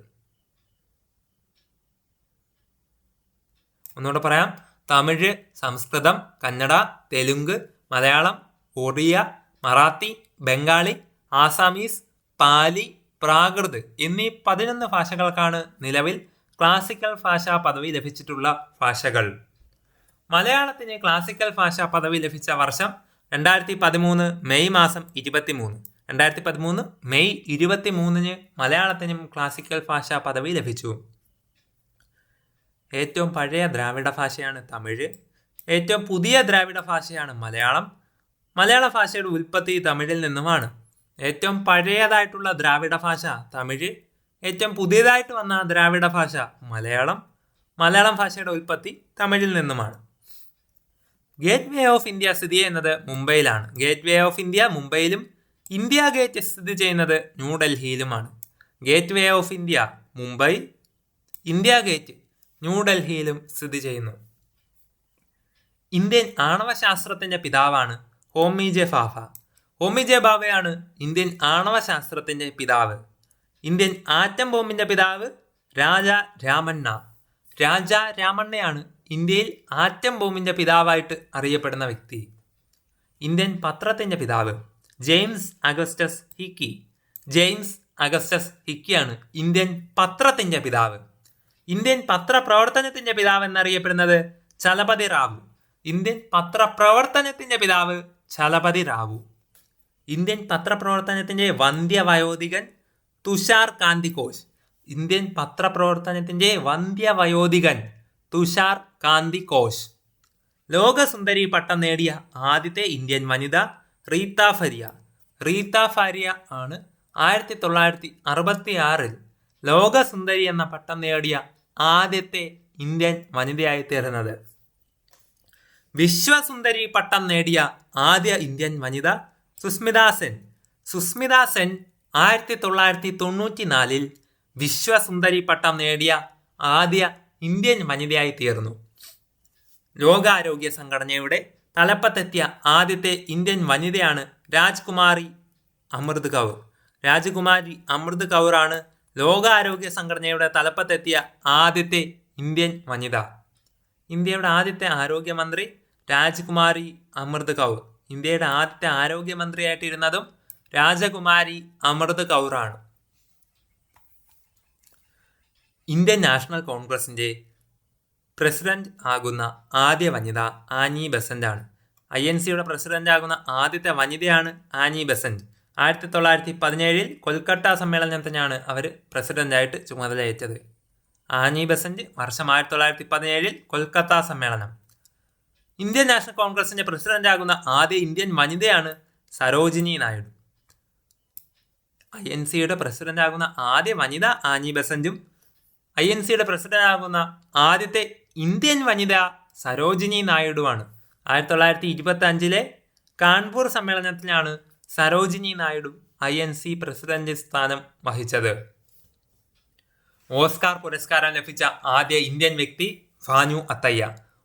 ഒന്നുകൂടെ പറയാം. തമിഴ്, സംസ്കൃതം, കന്നഡ, തെലുങ്ക്, മലയാളം, ഒഡിയ, മറാത്തി, ബംഗാളി, ആസാമീസ്, പാലി, പ്രാകൃത് എന്നീ 11 ഭാഷകൾക്കാണ് നിലവിൽ ക്ലാസിക്കൽ ഭാഷാ പദവി ലഭിച്ചിട്ടുള്ള ഭാഷകൾ. മലയാളത്തിന് ക്ലാസിക്കൽ ഭാഷാ പദവി ലഭിച്ച വർഷം 2013 മെയ് മാസം 23. 2013 മെയ് 23 മലയാളത്തിനും ക്ലാസിക്കൽ ഭാഷാ പദവി ലഭിച്ചു. ഏറ്റവും പഴയ ദ്രാവിഡ ഭാഷയാണ് തമിഴ്. ഏറ്റവും പുതിയ ദ്രാവിഡ ഭാഷയാണ് മലയാളം. മലയാള ഭാഷയുടെ ഉൽപ്പത്തി തമിഴിൽ നിന്നുമാണ്. ഏറ്റവും പഴയതായിട്ടുള്ള ദ്രാവിഡ ഭാഷ തമിഴ്. ഏറ്റവും പുതിയതായിട്ട് വന്ന ദ്രാവിഡ ഭാഷ മലയാളം. മലയാളം ഭാഷയുടെ ഉൽപ്പത്തി തമിഴിൽ നിന്നുമാണ്. ഗേറ്റ് വേ ഓഫ് ഇന്ത്യ സ്ഥിതി ചെയ്യുന്നത് മുംബൈയിലാണ്. ഗേറ്റ് വേ ഓഫ് ഇന്ത്യ മുംബൈയിലും ഇന്ത്യ ഗേറ്റ് സ്ഥിതി ചെയ്യുന്നത് ന്യൂഡൽഹിയിലുമാണ്. Gateway of India Mumbai, India gate ന്യൂഡൽഹിയിലും സ്ഥിതി ചെയ്യുന്നു. ഇന്ത്യൻ ആണവശാസ്ത്രത്തിന്റെ പിതാവാണ് ഹോമി ജെ ഭാഭ. ഹോമി ജെ ഭാഭയാണ് ഇന്ത്യൻ ആണവശാസ്ത്രത്തിന്റെ പിതാവ്. ഇന്ത്യൻ ആറ്റം ബോംബിന്റെ പിതാവ് രാജാ രാമണ്ണ. രാജാ രാമണ്ണയാണ് ഇന്ത്യയിൽ ആറ്റം ബോംബിന്റെ പിതാവായിട്ട് അറിയപ്പെടുന്ന വ്യക്തി. ഇന്ത്യൻ പത്രത്തിന്റെ പിതാവ് James Augustus Hicky. James Augustus ഹിക്കിയാണ് ഇന്ത്യൻ പത്രത്തിന്റെ പിതാവ്. ഇന്ത്യൻ പത്രപ്രവർത്തനത്തിന്റെ പിതാവ് എന്നറിയപ്പെടുന്നത് ചലപതി റാവു. ഇന്ത്യൻ പത്രപ്രവർത്തനത്തിന്റെ പിതാവ് ചലപതി റാവു. ഇന്ത്യൻ പത്രപ്രവർത്തനത്തിന്റെ വന്ധ്യവയോധികൻ തുഷാർ കാന്തി ഘോഷ്. ഇന്ത്യൻ പത്രപ്രവർത്തനത്തിന്റെ വന്ധ്യവയോധികൻ തുഷാർ കാന്തി ഘോഷ്. ലോകസുന്ദരി പട്ടം നേടിയ ആദ്യത്തെ ഇന്ത്യൻ വനിത റീത്ത ഫരിയ. റീത്ത ഫരിയ ആണ് 1966 ലോകസുന്ദരി എന്ന പട്ടം നേടിയ ആദ്യത്തെ ഇന്ത്യൻ വനിതയായി തീർന്നത്. വിശ്വസുന്ദരി പട്ടം നേടിയ ആദ്യ ഇന്ത്യൻ വനിത സുസ്മിത സെൻ. സുസ്മിത സെൻ 1994 വിശ്വസുന്ദരി പട്ടം നേടിയ ആദ്യ ഇന്ത്യൻ വനിതയായി തീർന്നു. ലോകാരോഗ്യ സംഘടനയുടെ തലപ്പത്തെത്തിയ ആദ്യത്തെ ഇന്ത്യൻ വനിതയാണ് രാജ്കുമാരി അമൃത് കൗർ. രാജകുമാരി അമൃത് കൗറാണ് ലോകാരോഗ്യ സംഘടനയുടെ തലപ്പത്തെത്തിയ ആദ്യത്തെ ഇന്ത്യൻ വനിത. ഇന്ത്യയുടെ ആദ്യത്തെ ആരോഗ്യമന്ത്രി രാജകുമാരി അമൃത് കൗർ. ഇന്ത്യയുടെ ആദ്യത്തെ ആരോഗ്യമന്ത്രിയായിട്ടിരുന്നതും രാജകുമാരി അമൃത് കൗറാണ്. ഇന്ത്യൻ നാഷണൽ കോൺഗ്രസിന്റെ പ്രസിഡന്റ് ആകുന്ന ആദ്യ വനിത ആനി ബെസന്റ് ആണ്. INCയുടെ പ്രസിഡന്റ് ആകുന്ന ആദ്യത്തെ വനിതയാണ് ആനി ബെസന്റ്. 1917 കൊൽക്കത്ത സമ്മേളനത്തിനാണ് അവർ പ്രസിഡന്റായിട്ട് ചുമതലയേറ്റത്. ആനി ബെസന്റ്, വർഷം 1917 കൊൽക്കത്ത സമ്മേളനം. ഇന്ത്യൻ നാഷണൽ കോൺഗ്രസിന്റെ പ്രസിഡന്റ് ആകുന്ന ആദ്യ ഇന്ത്യൻ വനിതയാണ് സരോജിനി നായിഡു. INCയുടെ പ്രസിഡന്റ് ആകുന്ന ആദ്യ വനിത ആനി ബെസന്റും INCയുടെ പ്രസിഡന്റ് ആകുന്ന ആദ്യത്തെ ഇന്ത്യൻ വനിത സരോജിനി നായിഡുവാണ്. 1925 കാൺപൂർ സമ്മേളനത്തിലാണ് സരോജിനി നായിഡു INC പ്രസിഡന്റ് സ്ഥാനം വഹിച്ചത്. ഓസ്കാർ പുരസ്കാരം ലഭിച്ച ആദ്യ ഇന്ത്യൻ വ്യക്തി ഭാനു അത്തയ്യ.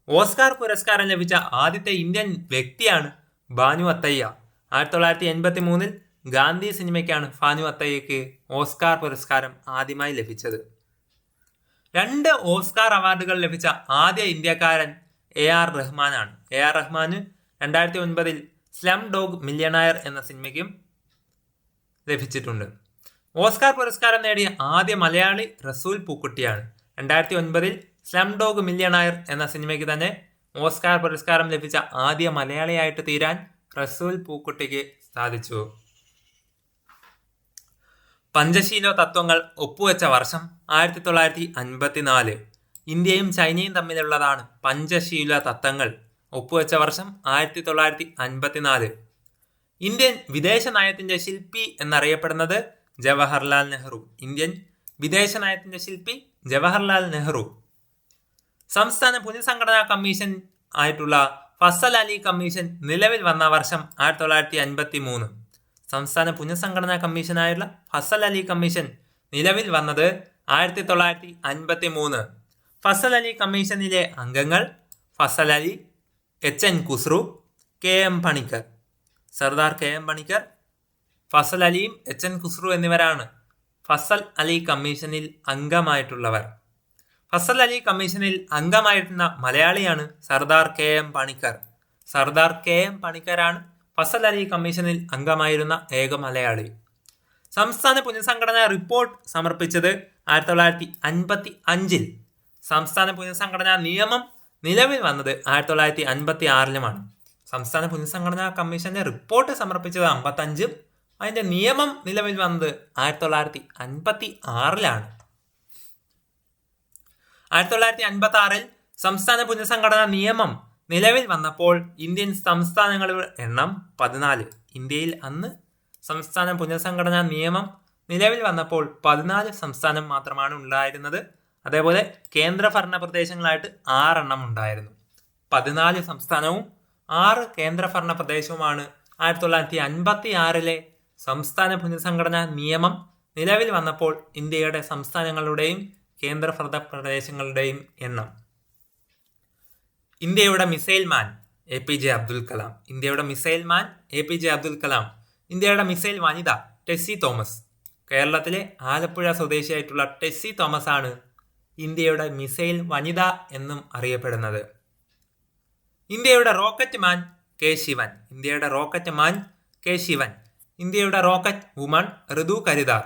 ഓസ്കാർ പുരസ്കാരം ലഭിച്ച ആദ്യത്തെ ഇന്ത്യൻ വ്യക്തിയാണ് ഭാനു അത്തയ്യ. 1983 ഗാന്ധി സിനിമയ്ക്കാണ് ഭാനു അത്തയ്യക്ക് ഓസ്കാർ പുരസ്കാരം ആദ്യമായി ലഭിച്ചത്. 2 ഓസ്കാർ അവാർഡുകൾ ലഭിച്ച ആദ്യ ഇന്ത്യക്കാരൻ AR റഹ്മാനാണ്. AR റഹ്മാന് 2009 സ്ലം ഡോഗ് മില്യണയർ എന്ന സിനിമയ്ക്കും ലഭിച്ചിട്ടുണ്ട്. ഓസ്കാർ പുരസ്കാരം നേടിയ ആദ്യ മലയാളി റസൂൽ പൂക്കുട്ടിയാണ്. 2009 സ്ലം ഡോഗ് മില്യണയർ എന്ന സിനിമയ്ക്ക് തന്നെ ഓസ്കാർ പുരസ്കാരം ലഭിച്ച ആദ്യ മലയാളിയായിട്ട് തീരാൻ റസൂൽ പൂക്കുട്ടിക്ക് സാധിച്ചു. പഞ്ചശീല തത്വങ്ങൾ ഒപ്പുവെച്ച വർഷം 1954. ഇന്ത്യയും ചൈനയും തമ്മിലുള്ളതാണ് പഞ്ചശീല തത്വങ്ങൾ ഒപ്പുവെച്ച വർഷം 1954. ഇന്ത്യൻ വിദേശ നയത്തിന്റെ ശില്പി എന്നറിയപ്പെടുന്നത് ജവഹർലാൽ നെഹ്റു. ഇന്ത്യൻ വിദേശ നയത്തിന്റെ ശില്പി ജവഹർലാൽ നെഹ്റു. സംസ്ഥാന പുനഃസംഘടനാ കമ്മീഷൻ ആയിട്ടുള്ള ഫസൽ അലി കമ്മീഷൻ നിലവിൽ വന്ന വർഷം 1953. സംസ്ഥാന പുനഃസംഘടനാ കമ്മീഷനായുള്ള ഫസൽ അലി കമ്മീഷൻ നിലവിൽ വന്നത് 1953. ഫസൽ അലി കമ്മീഷനിലെ അംഗങ്ങൾ Fasal Ali, HN Khusrau, KM Panicker. Sardar KM Panicker, Fasal അലിയും HN ഖുസ്രു എന്നിവരാണ് ഫസൽ അലി കമ്മീഷനിൽ അംഗമായിട്ടുള്ളവർ. ഫസൽ അലി കമ്മീഷനിൽ അംഗമായിരുന്ന മലയാളിയാണ് സർദാർ KM പണിക്കർ. സർദാർ KM പണിക്കരാണ് ഫസൽ അലി കമ്മീഷനിൽ അംഗമായിരുന്ന ഏക മലയാളി. സംസ്ഥാന പുനഃസംഘടനാ റിപ്പോർട്ട് സമർപ്പിച്ചത് 1955. സംസ്ഥാന പുനഃസംഘടനാ നിയമം നിലവിൽ വന്നത് 1956 സംസ്ഥാന പുനഃസംഘടനാ കമ്മീഷന്റെ റിപ്പോർട്ട് സമർപ്പിച്ചത് 55. അതിന്റെ നിയമം നിലവിൽ വന്നത് 1956. 1956 സംസ്ഥാന പുനഃസംഘടനാ നിയമം നിലവിൽ വന്നപ്പോൾ ഇന്ത്യൻ സംസ്ഥാനങ്ങളുടെ എണ്ണം 14. ഇന്ത്യയിൽ അന്ന് സംസ്ഥാന പുനഃസംഘടനാ നിയമം നിലവിൽ വന്നപ്പോൾ 14 സംസ്ഥാനം മാത്രമാണ് ഉണ്ടായിരുന്നത്. അതേപോലെ കേന്ദ്രഭരണ പ്രദേശങ്ങളായിട്ട് 6 എണ്ണം ഉണ്ടായിരുന്നു. 14 സംസ്ഥാനവും 6 കേന്ദ്രഭരണ പ്രദേശവുമാണ് 1956 സംസ്ഥാന പുനഃസംഘടനാ നിയമം നിലവിൽ വന്നപ്പോൾ ഇന്ത്യയുടെ സംസ്ഥാനങ്ങളുടെയും കേന്ദ്രഭരണ പ്രദേശങ്ങളുടെയും എണ്ണം. ഇന്ത്യയുടെ missile man APJ Abdul Kalam. ഇന്ത്യയുടെ missile man APJ Abdul Kalam. ഇന്ത്യയുടെ മിസൈൽ വനിത ടെസ്സി തോമസ്. കേരളത്തിലെ ആലപ്പുഴ സ്വദേശിയായിട്ടുള്ള ടെസ്സി തോമസ് ആണ് ഇന്ത്യയുടെ മിസൈൽ വനിത എന്നും അറിയപ്പെടുന്നത്. ഇന്ത്യയുടെ റോക്കറ്റ് മാൻ K ശിവൻ. ഇന്ത്യയുടെ റോക്കറ്റ് മാൻ K ശിവൻ. ഇന്ത്യയുടെ റോക്കറ്റ് വുമൺ ഋതു കരിദാർ.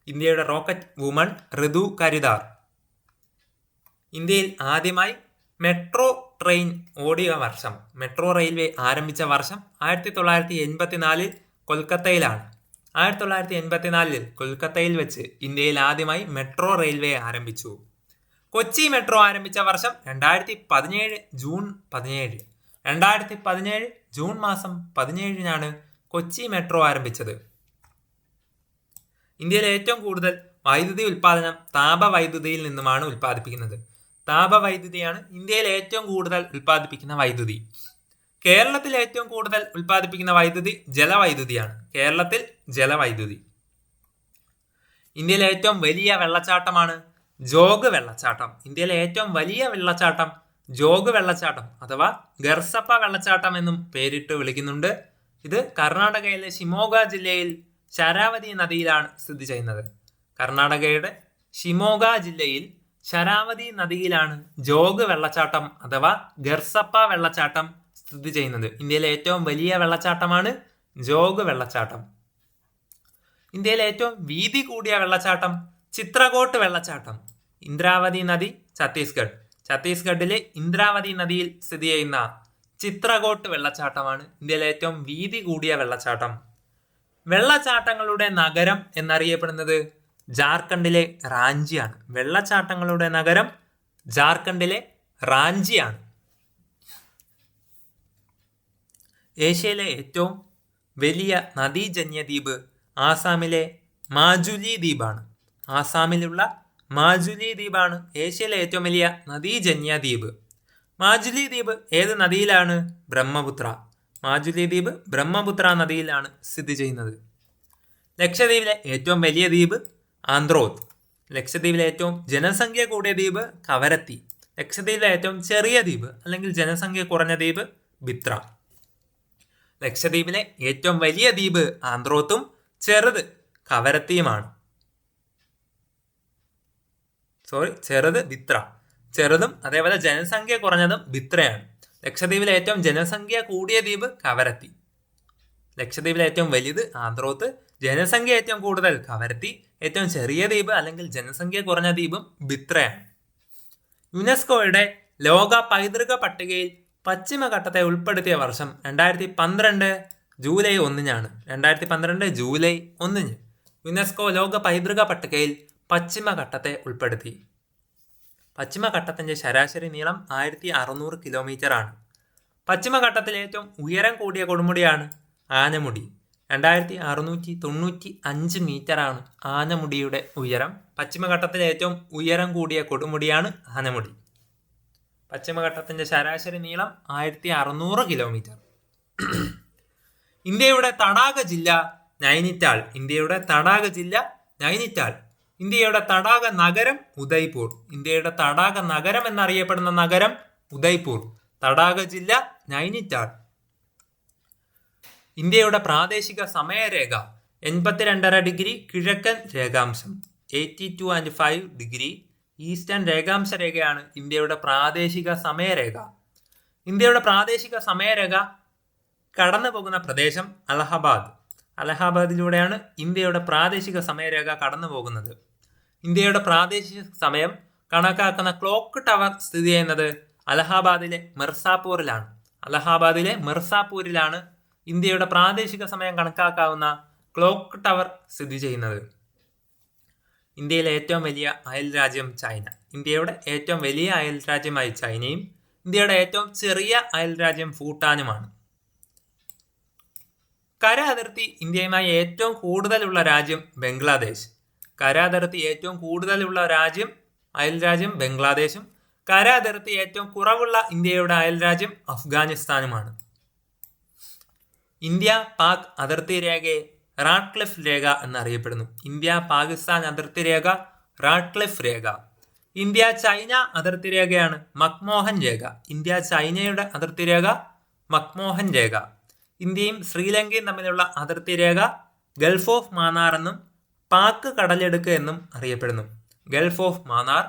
ഇന്ത്യയുടെ റോക്കറ്റ് വുമൺ ഋതു കരിദാർ. ഇന്ത്യയിൽ ആദ്യമായി മെട്രോ ട്രെയിൻ ഓടിയ വർഷം, മെട്രോ റെയിൽവേ ആരംഭിച്ച വർഷം 1984 കൊൽക്കത്തയിലാണ്. 1984 കൊൽക്കത്തയിൽ വെച്ച് ഇന്ത്യയിൽ ആദ്യമായി മെട്രോ റെയിൽവേ ആരംഭിച്ചു. കൊച്ചി മെട്രോ ആരംഭിച്ച വർഷം 2017 ജൂൺ 17. 2017 ജൂൺ മാസം 17 കൊച്ചി മെട്രോ ആരംഭിച്ചത്. ഇന്ത്യയിലെ ഏറ്റവും കൂടുതൽ വൈദ്യുതി ഉൽപ്പാദനം താപവൈദ്യുതിയിൽ നിന്നുമാണ് ഉൽപ്പാദിപ്പിക്കുന്നത്. താപവൈദ്യുതിയാണ് ഇന്ത്യയിൽ ഏറ്റവും കൂടുതൽ ഉൽപ്പാദിപ്പിക്കുന്ന വൈദ്യുതി. കേരളത്തിൽ ഏറ്റവും കൂടുതൽ ഉൽപ്പാദിപ്പിക്കുന്ന വൈദ്യുതി ജലവൈദ്യുതിയാണ്. കേരളത്തിൽ ജലവൈദ്യുതി. ഇന്ത്യയിലെ ഏറ്റവും വലിയ വെള്ളച്ചാട്ടമാണ് ജോഗ് വെള്ളച്ചാട്ടം. ഇന്ത്യയിലെ ഏറ്റവും വലിയ വെള്ളച്ചാട്ടം ജോഗ് വെള്ളച്ചാട്ടം അഥവാ ഗർസപ്പ വെള്ളച്ചാട്ടം എന്നും പേരിട്ട് വിളിക്കുന്നുണ്ട്. ഇത് കർണാടകയിലെ ഷിമോഗ ജില്ലയിൽ ശരാവതി നദിയിലാണ് സ്ഥിതി ചെയ്യുന്നത്. കർണാടകയുടെ ഷിമോഗ ജില്ലയിൽ ശരാവതി നദിയിലാണ് ജോഗ് വെള്ളച്ചാട്ടം അഥവാ ഗർസപ്പ വെള്ളച്ചാട്ടം സ്ഥിതി ചെയ്യുന്നത്. ഇന്ത്യയിലെ ഏറ്റവും വലിയ വെള്ളച്ചാട്ടമാണ് ജോഗ് വെള്ളച്ചാട്ടം. ഇന്ത്യയിലെ ഏറ്റവും വീതി കൂടിയ വെള്ളച്ചാട്ടം ചിത്രകോട്ട് വെള്ളച്ചാട്ടം. ഇന്ദ്രാവതി നദി ഛത്തീസ്ഗഡ്. ഛത്തീസ്ഗഡിലെ ഇന്ദ്രാവതി നദിയിൽ സ്ഥിതി ചെയ്യുന്ന ചിത്രകോട്ട് വെള്ളച്ചാട്ടമാണ് ഇന്ത്യയിലെ ഏറ്റവും വീതി കൂടിയ വെള്ളച്ചാട്ടം. വെള്ളച്ചാട്ടങ്ങളുടെ നഗരം എന്നറിയപ്പെടുന്നത് ജാർഖണ്ഡിലെ റാഞ്ചിയാണ്. വെള്ളച്ചാട്ടങ്ങളുടെ നഗരം ജാർഖണ്ഡിലെ റാഞ്ചിയാണ്. ഏഷ്യയിലെ ഏറ്റവും വലിയ നദീജന്യ ദ്വീപ് ആസാമിലെ മാജുലി ദ്വീപാണ്. ആസാമിലുള്ള മാജുലി ദ്വീപാണ് ഏഷ്യയിലെ ഏറ്റവും വലിയ നദീജന്യ ദ്വീപ്. മാജുലി ദ്വീപ് ഏത് നദിയിലാണ്? ബ്രഹ്മപുത്ര. മാജുലി ദ്വീപ് ബ്രഹ്മപുത്ര നദിയിലാണ് സ്ഥിതി ചെയ്യുന്നത്. ലക്ഷദ്വീപിലെ ഏറ്റവും വലിയ ദ്വീപ് ആന്ത്രോത്ത്. ലക്ഷദ്വീപിലെ ഏറ്റവും ജനസംഖ്യ കൂടിയ ദ്വീപ് കവരത്തി. ലക്ഷദ്വീപിലെ ഏറ്റവും ചെറിയ ദ്വീപ് അല്ലെങ്കിൽ ജനസംഖ്യ കുറഞ്ഞ ദ്വീപ് ബിത്ര. ലക്ഷദ്വീപിലെ ഏറ്റവും വലിയ ദ്വീപ് ആന്ത്രോത്തും ചെറുത് കവരത്തിയുമാണ്. ചെറുത് ബിത്ര. ചെറുതും അതേപോലെ ജനസംഖ്യ കുറഞ്ഞതും ബിത്രയാണ്. ലക്ഷദ്വീപിലെ ഏറ്റവും ജനസംഖ്യ കൂടിയ ദ്വീപ് കവരത്തി. ലക്ഷദ്വീപിലെ ഏറ്റവും വലുത് ആന്ത്രോത്ത്, ജനസംഖ്യ ഏറ്റവും കൂടുതൽ കവരത്തി, ഏറ്റവും ചെറിയ ദ്വീപ് അല്ലെങ്കിൽ ജനസംഖ്യ കുറഞ്ഞ ദ്വീപും ബിത്രയാണ്. യുനെസ്കോയുടെ ലോക പൈതൃക പട്ടികയിൽ പശ്ചിമഘട്ടത്തെ ഉൾപ്പെടുത്തിയ വർഷം 2012 ജൂലൈ 1-നാണ്. 2012 ജൂലൈ 1 യുനെസ്കോ ലോക പൈതൃക പട്ടികയിൽ പശ്ചിമഘട്ടത്തെ ഉൾപ്പെടുത്തി. പശ്ചിമഘട്ടത്തിന്റെ ശരാശരി നീളം 1600 കിലോമീറ്റർ ആണ്. പശ്ചിമഘട്ടത്തിലെ ഏറ്റവും ഉയരം കൂടിയ കൊടുമുടിയാണ് ആനമുടി. 2695 മീറ്ററാണ് ആനമുടിയുടെ ഉയരം. പശ്ചിമഘട്ടത്തിലെ ഏറ്റവും ഉയരം കൂടിയ കൊടുമുടിയാണ് ആനമുടി. പശ്ചിമഘട്ടത്തിന്റെ ശരാശരി നീളം 1600 കിലോമീറ്റർ. ഇന്ത്യയുടെ തടാക ജില്ല നൈനിറ്റാൾ. ഇന്ത്യയുടെ തടാക ജില്ല നൈനിറ്റാൾ. ഇന്ത്യയുടെ തടാക നഗരം ഉദയ്പൂർ. ഇന്ത്യയുടെ തടാക നഗരം എന്നറിയപ്പെടുന്ന നഗരം ഉദയ്പൂർ. തടാക ജില്ല നൈനിറ്റാൾ. ഇന്ത്യയുടെ പ്രാദേശിക സമയരേഖ 82.5 ഡിഗ്രി കിഴക്കൻ രേഖാംശം. 82.5 ഡിഗ്രി ഈസ്റ്റേൺ രേഖാംശ രേഖയാണ് ഇന്ത്യയുടെ പ്രാദേശിക സമയരേഖ. ഇന്ത്യയുടെ പ്രാദേശിക സമയരേഖ കടന്നു പോകുന്ന പ്രദേശം അലഹബാദ്. അലഹാബാദിലൂടെയാണ് ഇന്ത്യയുടെ പ്രാദേശിക സമയരേഖ കടന്നു പോകുന്നത്. ഇന്ത്യയുടെ പ്രാദേശിക സമയം കണക്കാക്കുന്ന ക്ലോക്ക് ടവർ സ്ഥിതി ചെയ്യുന്നത് അലഹാബാദിലെ മിർസാപൂരിലാണ്. അലഹാബാദിലെ മിർസാപൂരിലാണ് ഇന്ത്യയുടെ പ്രാദേശിക സമയം കണക്കാക്കാവുന്ന ക്ലോക്ക് ടവർ സ്ഥിതി ചെയ്യുന്നത്. ഇന്ത്യയിലെ ഏറ്റവും വലിയ അയൽ രാജ്യം ചൈന. ഇന്ത്യയുടെ ഏറ്റവും വലിയ അയൽ രാജ്യമായി ചൈനയും ഇന്ത്യയുടെ ഏറ്റവും ചെറിയ അയൽ രാജ്യം ഭൂട്ടാനുമാണ്. കര അതിർത്തി ഇന്ത്യയുമായി ഏറ്റവും കൂടുതലുള്ള രാജ്യം ബംഗ്ലാദേശ്. കര അതിർത്തി ഏറ്റവും കൂടുതലുള്ള അയൽ രാജ്യം ബംഗ്ലാദേശും കര അതിർത്തി ഏറ്റവും കുറവുള്ള ഇന്ത്യയുടെ അയൽ രാജ്യം അഫ്ഗാനിസ്ഥാനുമാണ്. ഇന്ത്യ പാക് അതിർത്തി രേഖയെ റാഡ്ക്ലിഫ് രേഖ എന്നറിയപ്പെടുന്നു. ഇന്ത്യ പാകിസ്ഥാൻ അതിർത്തി രേഖ റാഡ്ക്ലിഫ് രേഖ. ഇന്ത്യ ചൈന അതിർത്തി രേഖയാണ് മക്മോഹൻ രേഖ. ഇന്ത്യ ചൈനയുടെ അതിർത്തി രേഖ മക്മോഹൻ രേഖ. ഇന്ത്യയും ശ്രീലങ്കയും തമ്മിലുള്ള അതിർത്തി രേഖ ഗൾഫ് ഓഫ് മാന്നാർ എന്നും പാക് കടലെടുക്ക് എന്നും അറിയപ്പെടുന്നു. ഗൾഫ് ഓഫ് മാന്നാർ,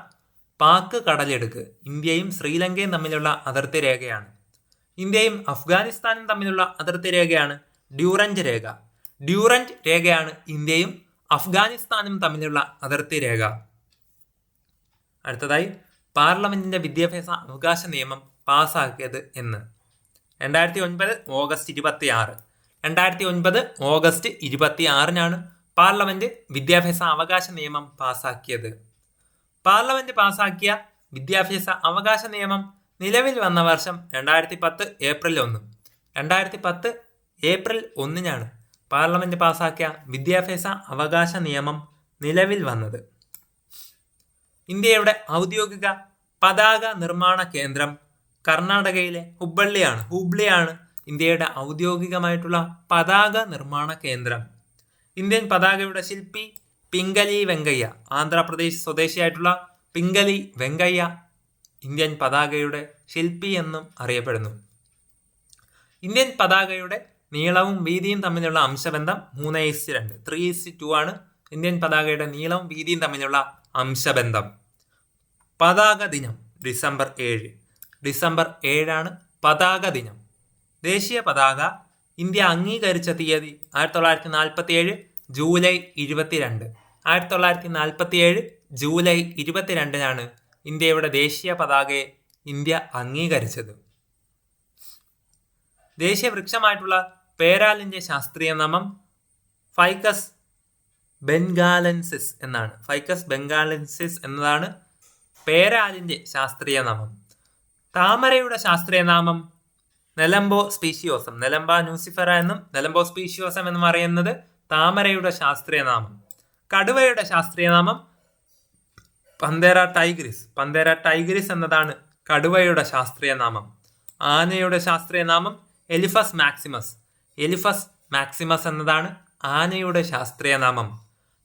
പാക് കടലെടുക്ക് ഇന്ത്യയും ശ്രീലങ്കയും തമ്മിലുള്ള അതിർത്തി രേഖയാണ്. ഇന്ത്യയും അഫ്ഗാനിസ്ഥാനും തമ്മിലുള്ള അതിർത്തി രേഖയാണ് ഡ്യൂറന്റ് രേഖ. ഡ്യൂറന്റ് രേഖയാണ് ഇന്ത്യയും അഫ്ഗാനിസ്ഥാനും തമ്മിലുള്ള അതിർത്തി രേഖ. അടുത്തതായി പാർലമെന്റിന്റെ വിദ്യാഭ്യാസ അവകാശ നിയമം പാസാക്കിയത് എന്ന്. 2009 ഓഗസ്റ്റ് 26. 2009 ഓഗസ്റ്റ് 26-നാണ് പാർലമെന്റ് വിദ്യാഭ്യാസ അവകാശ നിയമം പാസാക്കിയത്. പാർലമെന്റ് പാസാക്കിയ വിദ്യാഭ്യാസ അവകാശ നിയമം നിലവിൽ വന്ന വർഷം 2010 ഏപ്രിൽ 1. 2010 ഏപ്രിൽ 1-നാണ് പാർലമെന്റ് പാസാക്കിയ വിദ്യാഭ്യാസ അവകാശ നിയമം നിലവിൽ വന്നത്. ഇന്ത്യയുടെ ഔദ്യോഗിക പതാക നിർമ്മാണ കേന്ദ്രം കർണാടകയിലെ ഹുബ്ലിയാണ് ഇന്ത്യയുടെ ഔദ്യോഗികമായിട്ടുള്ള പതാക നിർമ്മാണ കേന്ദ്രം. ഇന്ത്യൻ പതാകയുടെ ശില്പി പിംഗലി വെങ്കയ്യ. ആന്ധ്രാപ്രദേശ് സ്വദേശിയായിട്ടുള്ള പിംഗലി വെങ്കയ്യ ഇന്ത്യൻ പതാകയുടെ ശില്പി എന്നും അറിയപ്പെടുന്നു. ഇന്ത്യൻ പതാകയുടെ നീളവും വീതിയും തമ്മിലുള്ള അംശബന്ധം 3:2. 3:2 ആണ് ഇന്ത്യൻ പതാകയുടെ നീളവും വീതിയും തമ്മിലുള്ള അംശബന്ധം. പതാക ദിനം ഡിസംബർ 7. ഡിസംബർ 7 പതാക ദിനം. ദേശീയ പതാക ഇന്ത്യ അംഗീകരിച്ച തീയതി 1947 ജൂലൈ 22. 1947 ജൂലൈ 22 ഇന്ത്യയുടെ ദേശീയ പതാകയെ ഇന്ത്യ അംഗീകരിച്ചത്. ദേശീയ വൃക്ഷമായിട്ടുള്ള പേരാലിന്റെ ശാസ്ത്രീയ നാമം ഫൈക്കസ് ബെൻഗാലൻസിസ് എന്നാണ്. ഫൈക്കസ് ബെൻഗാലൻസിസ് എന്നതാണ് പേരാലിന്റെ ശാസ്ത്രീയ നാമം. താമരയുടെ ശാസ്ത്രീയ നാമം നെലംബോ സ്പീഷിയോസം. നെലംബ ന്യൂസിഫെറ എന്നും നെലംബോ സ്പീഷിയോസം എന്നും അറിയുന്നത് താമരയുടെ ശാസ്ത്രീയ നാമം. കടുവയുടെ ശാസ്ത്രീയ നാമം പന്തേര ടൈഗ്രിസ്. പന്തേര ടൈഗ്രിസ് എന്നതാണ് കടുവയുടെ ശാസ്ത്രീയ നാമം. ആനയുടെ ശാസ്ത്രീയ നാമം എലിഫസ് മാക്സിമസ്. എലിഫസ് മാക്സിമസ് എന്നതാണ് ആനയുടെ ശാസ്ത്രീയ നാമം.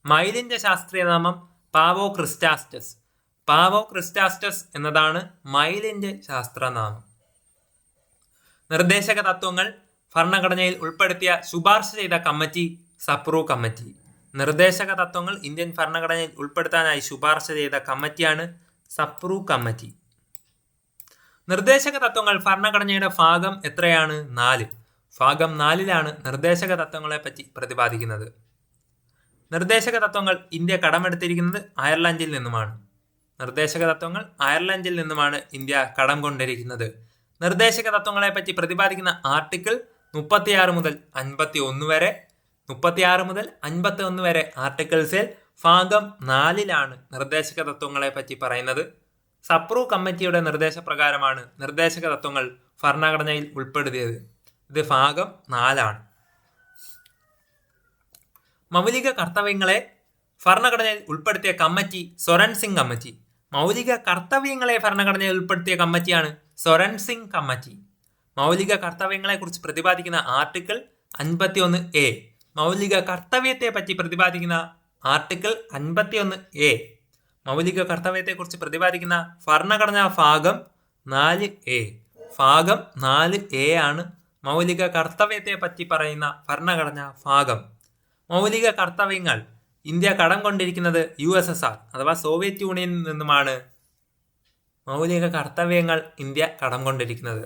മയിലിന്റെ ശാസ്ത്രീയ നാമം പാവോ ക്രിസ്റ്റാസ്റ്റസ്. പാവോ ക്രിസ്റ്റാസ്റ്റസ് എന്നതാണ് മയിലിന്റെ ശാസ്ത്രനാമം. നിർദ്ദേശക തത്വങ്ങൾ ഭരണഘടനയിൽ ഉൾപ്പെടുത്തിയ ശുപാർശ ചെയ്ത കമ്മിറ്റി സപ്രൂ കമ്മിറ്റി. നിർദ്ദേശക തത്വങ്ങൾ ഇന്ത്യൻ ഭരണഘടനയിൽ ഉൾപ്പെടുത്താനായി ശുപാർശ ചെയ്ത കമ്മിറ്റിയാണ് സപ്രൂ കമ്മിറ്റി. നിർദ്ദേശക തത്വങ്ങൾ ഭരണഘടനയുടെ ഭാഗം എത്രയാണ്? 4. ഭാഗം 4 നിർദ്ദേശക തത്വങ്ങളെ പറ്റി പ്രതിപാദിക്കുന്നത്. നിർദ്ദേശക തത്വങ്ങൾ ഇന്ത്യ കടമെടുത്തിരിക്കുന്നത് അയർലൻഡിൽ നിന്നുമാണ്. നിർദ്ദേശക തത്വങ്ങൾ അയർലൻഡിൽ നിന്നുമാണ് ഇന്ത്യ കടം കൊണ്ടിരിക്കുന്നത്. നിർദ്ദേശക തത്വങ്ങളെ പറ്റി പ്രതിപാദിക്കുന്ന ആർട്ടിക്കിൾ 36 മുതൽ 51 വരെ 36 മുതൽ 51 വരെ ആർട്ടിക്കിൾസിൽ ഭാഗം 4 നിർദ്ദേശക തത്വങ്ങളെ പറ്റി പറയുന്നത്. സപ്രൂ കമ്മിറ്റിയുടെ നിർദ്ദേശപ്രകാരമാണ് നിർദ്ദേശക തത്വങ്ങൾ ഭരണഘടനയിൽ ഉൾപ്പെടുത്തിയത്. ഇത് ഭാഗം 4. മൗലിക കർത്തവ്യങ്ങളെ ഭരണഘടനയിൽ ഉൾപ്പെടുത്തിയ കമ്മിറ്റി സൊരൺ സിംഗ് കമ്മിറ്റി. മൗലിക കർത്തവ്യങ്ങളെ ഭരണഘടനയിൽ ഉൾപ്പെടുത്തിയ കമ്മിറ്റിയാണ് സൊരൺ സിംഗ് കമ്മിറ്റി. മൗലിക കർത്തവ്യങ്ങളെ കുറിച്ച് പ്രതിപാദിക്കുന്ന ആർട്ടിക്കിൾ 51A. മൗലിക കർത്തവ്യത്തെ പറ്റി പ്രതിപാദിക്കുന്ന ആർട്ടിക്കിൾ 51A. മൗലിക കർത്തവ്യത്തെ കുറിച്ച് പ്രതിപാദിക്കുന്ന ഭരണഘടനാ ഭാഗം 4A. ഭാഗം 4A മൗലിക കർത്തവ്യത്തെ പറ്റി പറയുന്ന ഭരണഘടനാ ഭാഗം. മൗലിക കർത്തവ്യങ്ങൾ ഇന്ത്യ കടം കൊണ്ടിരിക്കുന്നത് USSR അഥവാ സോവിയറ്റ് യൂണിയനിൽ നിന്നുമാണ്. മൗലിക കർത്തവ്യങ്ങൾ ഇന്ത്യ കടം കൊണ്ടിരിക്കുന്നത്.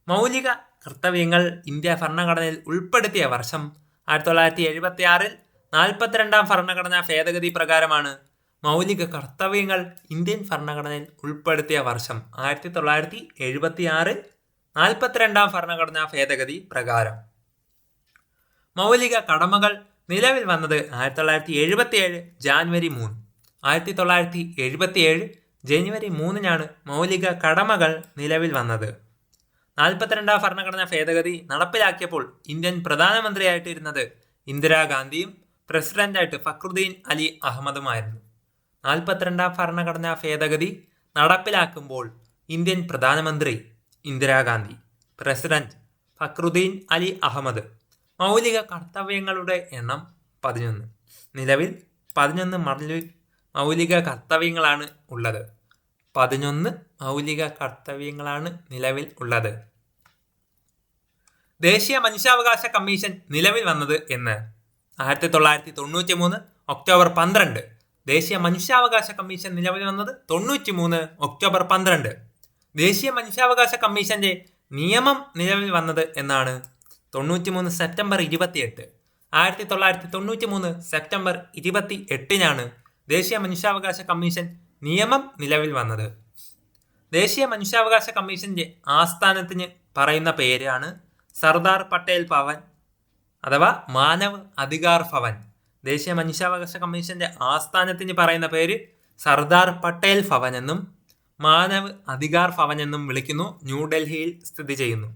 മൗലിക കർത്തവ്യങ്ങൾ ഇന്ത്യ ഭരണഘടനയിൽ ഉൾപ്പെടുത്തിയ വർഷം 1976 42 ഭരണഘടനാ ഭേദഗതി പ്രകാരമാണ്. മൗലിക കർത്തവ്യങ്ങൾ ഇന്ത്യൻ ഭരണഘടനയിൽ ഉൾപ്പെടുത്തിയ വർഷം 1976 42 ഭരണഘടനാ ഭേദഗതി പ്രകാരം. മൗലിക കടമകൾ നിലവിൽ വന്നത് 1977 ജാനുവരി 3. 1977 ജനുവരി 3 മൗലിക കടമകൾ നിലവിൽ വന്നത്. 42 ഭരണഘടനാ ഭേദഗതി നടപ്പിലാക്കിയപ്പോൾ ഇന്ത്യൻ പ്രധാനമന്ത്രിയായിട്ടിരുന്നത് ഇന്ദിരാഗാന്ധിയും പ്രസിഡന്റായിട്ട് ഫക്രുദ്ദീൻ അലി അഹമ്മദുമായിരുന്നു. 42 ഭരണഘടനാ ഭേദഗതി നടപ്പിലാക്കുമ്പോൾ ഇന്ത്യൻ പ്രധാനമന്ത്രി ഇന്ദിരാഗാന്ധി, പ്രസിഡന്റ് ഫക്രുദ്ദീൻ അലി അഹമ്മദ്. മൗലിക കർത്തവ്യങ്ങളുടെ എണ്ണം 11. നിലവിൽ 11 മൗലിക കർത്തവ്യങ്ങളാണ് ഉള്ളത്. 11 മൗലിക കർത്തവ്യങ്ങളാണ് നിലവിൽ ഉള്ളത്. ദേശീയ മനുഷ്യാവകാശ കമ്മീഷൻ നിലവിൽ വന്നത് എന്ന്? 1993 ഒക്ടോബർ 12. ദേശീയ മനുഷ്യാവകാശ കമ്മീഷൻ നിലവിൽ വന്നത് 93 ഒക്ടോബർ 12. ദേശീയ മനുഷ്യാവകാശ കമ്മീഷന്റെ നിയമം നിലവിൽ വന്നത് എന്നാണ്? 93 സെപ്റ്റംബർ 28. 1993 സെപ്റ്റംബർ 28 ദേശീയ മനുഷ്യാവകാശ കമ്മീഷൻ നിയമം നിലവിൽ വന്നത്. ദേശീയ മനുഷ്യാവകാശ കമ്മീഷന്റെ ആസ്ഥാനത്തിന് പറയുന്ന പേരാണ് സർദാർ പട്ടേൽ ഭവൻ അഥവാ മാനവ് അധികാർ ഭവൻ. ദേശീയ മനുഷ്യാവകാശ കമ്മീഷന്റെ ആസ്ഥാനത്തിന് പറയുന്ന പേര് സർദാർ പട്ടേൽ ഭവൻ എന്നും മാനവ് അധികാർ ഭവൻ എന്നും വിളിക്കുന്നു. ന്യൂഡൽഹിയിൽ സ്ഥിതി ചെയ്യുന്നു.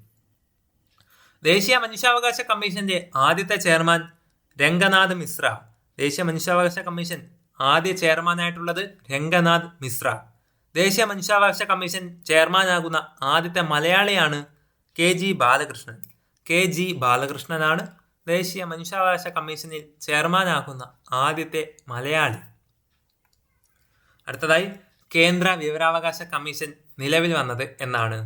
ദേശീയ മനുഷ്യാവകാശ കമ്മീഷന്റെ ആദ്യത്തെ ചെയർമാൻ രംഗനാഥ് മിശ്ര. ദേശീയ മനുഷ്യാവകാശ കമ്മീഷൻ ആദ്യ ചെയർമാനായിട്ടുള്ളത് രംഗനാഥ് മിശ്ര. ദേശീയ മനുഷ്യാവകാശ കമ്മീഷൻ ചെയർമാനാകുന്ന ആദ്യത്തെ മലയാളിയാണ് KG ബാലകൃഷ്ണൻ. KG ബാലകൃഷ്ണനാണ് ദേശീയ മനുഷ്യാവകാശ കമ്മീഷനിൽ ചെയർമാനാകുന്ന ആദ്യത്തെ മലയാളി. അടുത്തതായി കേന്ദ്ര വിവരാവകാശ കമ്മീഷൻ നിലവിൽ വന്നത് എന്നാണ്?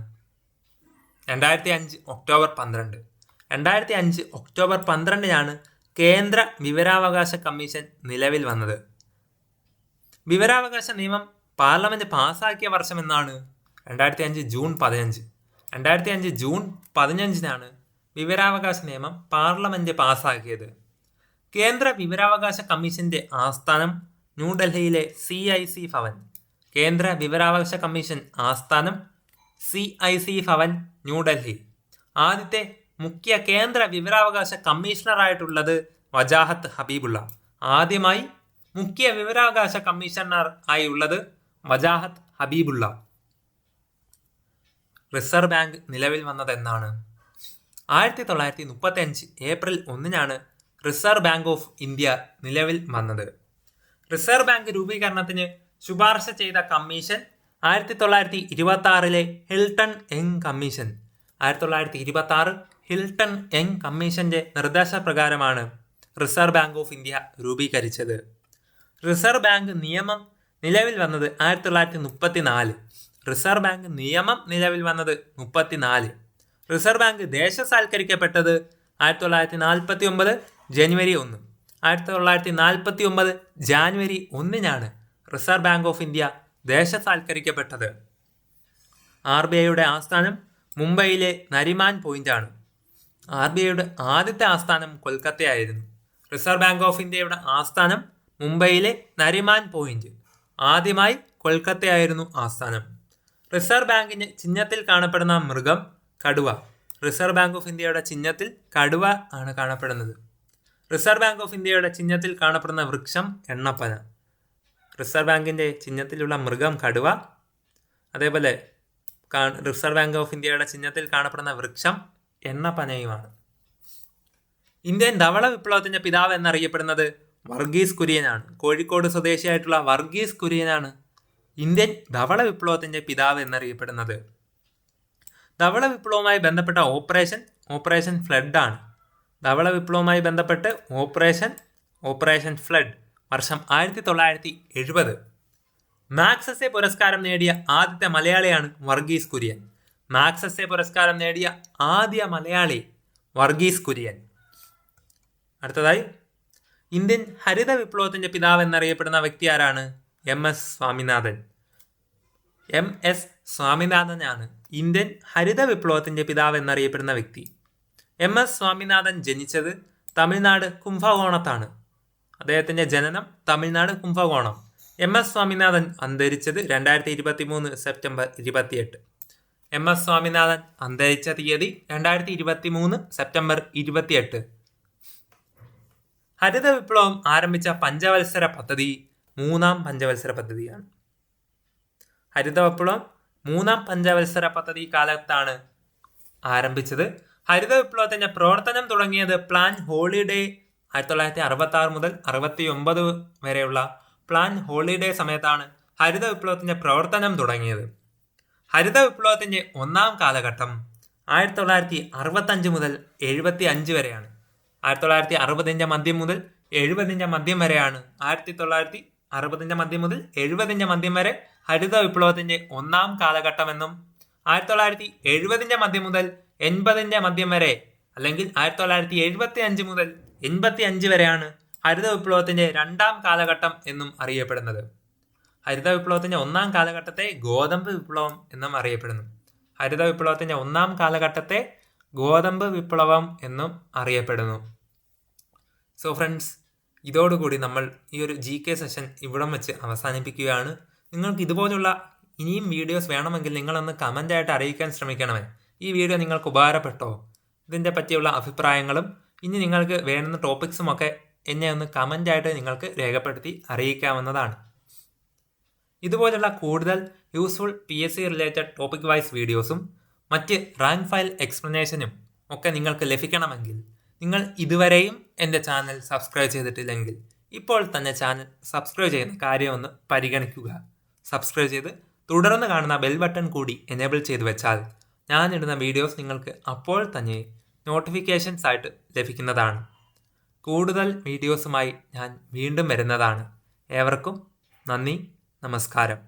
2005 ഒക്ടോബർ 12. 2005 ഒക്ടോബർ 12 കേന്ദ്ര വിവരാവകാശ കമ്മീഷൻ നിലവിൽ വന്നത്. വിവരാവകാശ നിയമം പാർലമെന്റ് പാസ്സാക്കിയ വർഷം എന്നാണ്? 2005 ജൂൺ 15. 2005 ജൂൺ 15 വിവരാവകാശ നിയമം പാർലമെന്റ് പാസ്സാക്കിയത്. കേന്ദ്ര വിവരാവകാശ കമ്മീഷന്റെ ആസ്ഥാനം ന്യൂഡൽഹിയിലെ CIC ഭവൻ. കേന്ദ്ര വിവരാവകാശ കമ്മീഷൻ ആസ്ഥാനം CIC ഭവൻ, ന്യൂഡൽഹി. ആദ്യത്തെ മുഖ്യ കേന്ദ്ര വിവരാവകാശ കമ്മീഷണറായിട്ടുള്ളത് വജാഹത്ത് ഹബീബുള്ള. ആദ്യമായി മുഖ്യ വിവരാവകാശ കമ്മീഷണർ ആയി ഉള്ളത് വജാഹത്ത് ഹബീബുള്ള. റിസർവ് ബാങ്ക് നിലവിൽ വന്നത് എന്നാണ്? 1935 April 1 reserve bank of India നിലവിൽ വന്നത്. റിസർവ് ബാങ്ക് രൂപീകരണത്തിന് ശുപാർശ ചെയ്ത commission 1926 Hilton young commission. 1926 Hilton young കമ്മീഷന്റെ നിർദ്ദേശപ്രകാരമാണ് റിസർവ് ബാങ്ക് ഓഫ് ഇന്ത്യ രൂപീകരിച്ചത്. റിസർവ് ബാങ്ക് നിയമം നിലവിൽ വന്നത് 1934. റിസർവ് ബാങ്ക് നിയമം നിലവിൽ വന്നത് 34. റിസർവ് ബാങ്ക് ദേശസാൽക്കരിക്കപ്പെട്ടത് 1949 ജനുവരി 1. 1949 ജാനുവരി 1 റിസർവ് ബാങ്ക് ഓഫ് ഇന്ത്യ ദേശസാൽക്കരിക്കപ്പെട്ടത്. RBIയുടെ ആസ്ഥാനം മുംബൈയിലെ നരിമാൻ പോയിന്റാണ്. RBIയുടെ ആദ്യത്തെ ആസ്ഥാനം കൊൽക്കത്തയായിരുന്നു. റിസർവ് ബാങ്ക് ഓഫ് ഇന്ത്യയുടെ ആസ്ഥാനം മുംബൈയിലെ നരിമാൻ പോയിന്റ്. ആദ്യമായി കൊൽക്കത്തയായിരുന്നു ആസ്ഥാനം. റിസർവ് ബാങ്കിന്റെ ചിഹ്നത്തിൽ കാണപ്പെടുന്ന മൃഗം കടുവ. റിസർവ് ബാങ്ക് ഓഫ് ഇന്ത്യയുടെ ചിഹ്നത്തിൽ കടുവ ആണ് കാണപ്പെടുന്നത്. റിസർവ് ബാങ്ക് ഓഫ് ഇന്ത്യയുടെ ചിഹ്നത്തിൽ കാണപ്പെടുന്ന വൃക്ഷം എണ്ണപ്പന. റിസർവ് ബാങ്കിന്റെ ചിഹ്നത്തിലുള്ള മൃഗം കടുവ. അതേപോലെ റിസർവ് ബാങ്ക് ഓഫ് ഇന്ത്യയുടെ ചിഹ്നത്തിൽ കാണപ്പെടുന്ന വൃക്ഷം എണ്ണപ്പനയുമാണ്. ഇന്ത്യൻ ധവള വിപ്ലവത്തിന്റെ പിതാവ് എന്നറിയപ്പെടുന്നത് വർഗീസ് കുര്യനാണ്. കോഴിക്കോട് സ്വദേശിയായിട്ടുള്ള വർഗീസ് കുര്യനാണ് ഇന്ത്യൻ ധവള വിപ്ലവത്തിന്റെ പിതാവ് എന്നറിയപ്പെടുന്നത്. ധവള വിപ്ലവവുമായി ബന്ധപ്പെട്ട ഓപ്പറേഷൻ ഫ്ലഡ് ആണ്. ധവള വിപ്ലവവുമായി ബന്ധപ്പെട്ട് ഓപ്പറേഷൻ ഫ്ലഡ് വർഷം 1970. മാക്സസെ പുരസ്കാരം നേടിയ ആദ്യത്തെ മലയാളിയാണ് വർഗീസ് കുര്യൻ. മാക്സസെ പുരസ്കാരം നേടിയ ആദ്യ മലയാളി വർഗീസ് കുര്യൻ. അടുത്തതായി ഇന്ത്യൻ ഹരിത വിപ്ലവത്തിന്റെ പിതാവ് എന്നറിയപ്പെടുന്ന വ്യക്തി ആരാണ്? MS സ്വാമിനാഥൻ. MS സ്വാമിനാഥനാണ് ഇന്ത്യൻ ഹരിത വിപ്ലവത്തിന്റെ പിതാവ് എന്നറിയപ്പെടുന്ന വ്യക്തി. MS സ്വാമിനാഥൻ ജനിച്ചത് തമിഴ്നാട് കുംഭകോണത്താണ്. അദ്ദേഹത്തിന്റെ ജനനം തമിഴ്നാട് കുംഭകോണം. MS സ്വാമിനാഥൻ അന്തരിച്ചത് 2023 സെപ്റ്റംബർ 28. MS സ്വാമിനാഥൻ അന്തരിച്ച തീയതി 2023 സെപ്റ്റംബർ 28. ഹരിത വിപ്ലവം ആരംഭിച്ച പഞ്ചവത്സര പദ്ധതി 3ാം പഞ്ചവത്സര പദ്ധതിയാണ്. ഹരിത വിപ്ലവം 3ാം പഞ്ചവത്സര പദ്ധതി കാലത്താണ് ആരംഭിച്ചത്. ഹരിത വിപ്ലവത്തിന്റെ പ്രവർത്തനം തുടങ്ങിയത് പ്ലാൻ ഹോളിഡേ 1966 മുതൽ 69 വരെയുള്ള പ്ലാൻ ഹോളിഡേ സമയത്താണ് ഹരിത വിപ്ലവത്തിന്റെ പ്രവർത്തനം തുടങ്ങിയത്. ഹരിത വിപ്ലവത്തിന്റെ 1ാം കാലഘട്ടം 1965 മുതൽ 75 വരെയാണ്. 1960 മധ്യം മുതൽ 70 മധ്യം വരെയാണ്. 1960 മധ്യം മുതൽ 70 മധ്യം വരെ ഹരിത വിപ്ലവത്തിന്റെ 1ാം കാലഘട്ടമെന്നും 1970 മധ്യം മുതൽ 80 മധ്യം വരെ അല്ലെങ്കിൽ 1975 മുതൽ 85 വരെയാണ് ഹരിത വിപ്ലവത്തിന്റെ 2ാം കാലഘട്ടം എന്നും അറിയപ്പെടുന്നത്. ഹരിത വിപ്ലവത്തിന്റെ 1ാം കാലഘട്ടത്തെ ഗോതമ്പ് വിപ്ലവം എന്നും അറിയപ്പെടുന്നു. ഹരിത വിപ്ലവത്തിന്റെ 1ാം കാലഘട്ടത്തെ ഗോതമ്പ് വിപ്ലവം എന്നും അറിയപ്പെടുന്നു. സോ ഫ്രണ്ട്സ്, ഇതോടുകൂടി നമ്മൾ ഈ ഒരു GK സെഷൻ ഇവിടം വെച്ച് അവസാനിപ്പിക്കുകയാണ്. നിങ്ങൾക്ക് ഇതുപോലുള്ള ഇനിയും വീഡിയോസ് വേണമെങ്കിൽ നിങ്ങളൊന്ന് കമൻ്റായിട്ട് അറിയിക്കാൻ ശ്രമിക്കണമേ. ഈ വീഡിയോ നിങ്ങൾക്ക് ഉപകാരപ്പെട്ടോ? ഇതിൻ്റെ പറ്റിയുള്ള അഭിപ്രായങ്ങളും ഇനി നിങ്ങൾക്ക് വേണ്ടുന്ന ടോപ്പിക്സും ഒക്കെ എന്നെ ഒന്ന് കമൻ്റായിട്ട് നിങ്ങൾക്ക് രേഖപ്പെടുത്തി അറിയിക്കാവുന്നതാണ്. ഇതുപോലുള്ള കൂടുതൽ useful PSC related topic wise വീഡിയോസും മറ്റ് റാങ്ക് ഫയൽ എക്സ്പ്ലനേഷനും ഒക്കെ നിങ്ങൾക്ക് ലഭിക്കണമെങ്കിൽ നിങ്ങൾ ഇതുവരെയും എൻ്റെ ചാനൽ സബ്സ്ക്രൈബ് ചെയ്തിട്ടില്ലെങ്കിൽ ഇപ്പോൾ തന്നെ ചാനൽ സബ്സ്ക്രൈബ് ചെയ്യുന്ന കാര്യമൊന്ന് പരിഗണിക്കുക. സബ്സ്ക്രൈബ് ചെയ്ത് തുടർന്ന് കാണുന്ന ബെൽ ബട്ടൺ കൂടി എനേബിൾ ചെയ്ത് വെച്ചാൽ ഞാനിടുന്ന വീഡിയോസ് നിങ്ങൾക്ക് അപ്പോൾ തന്നെ നോട്ടിഫിക്കേഷൻസ് ആയിട്ട് ലഭിക്കുന്നതാണ്. കൂടുതൽ വീഡിയോസുമായി ഞാൻ വീണ്ടും വരുന്നതാണ്. ഏവർക്കും നന്ദി, നമസ്കാരം.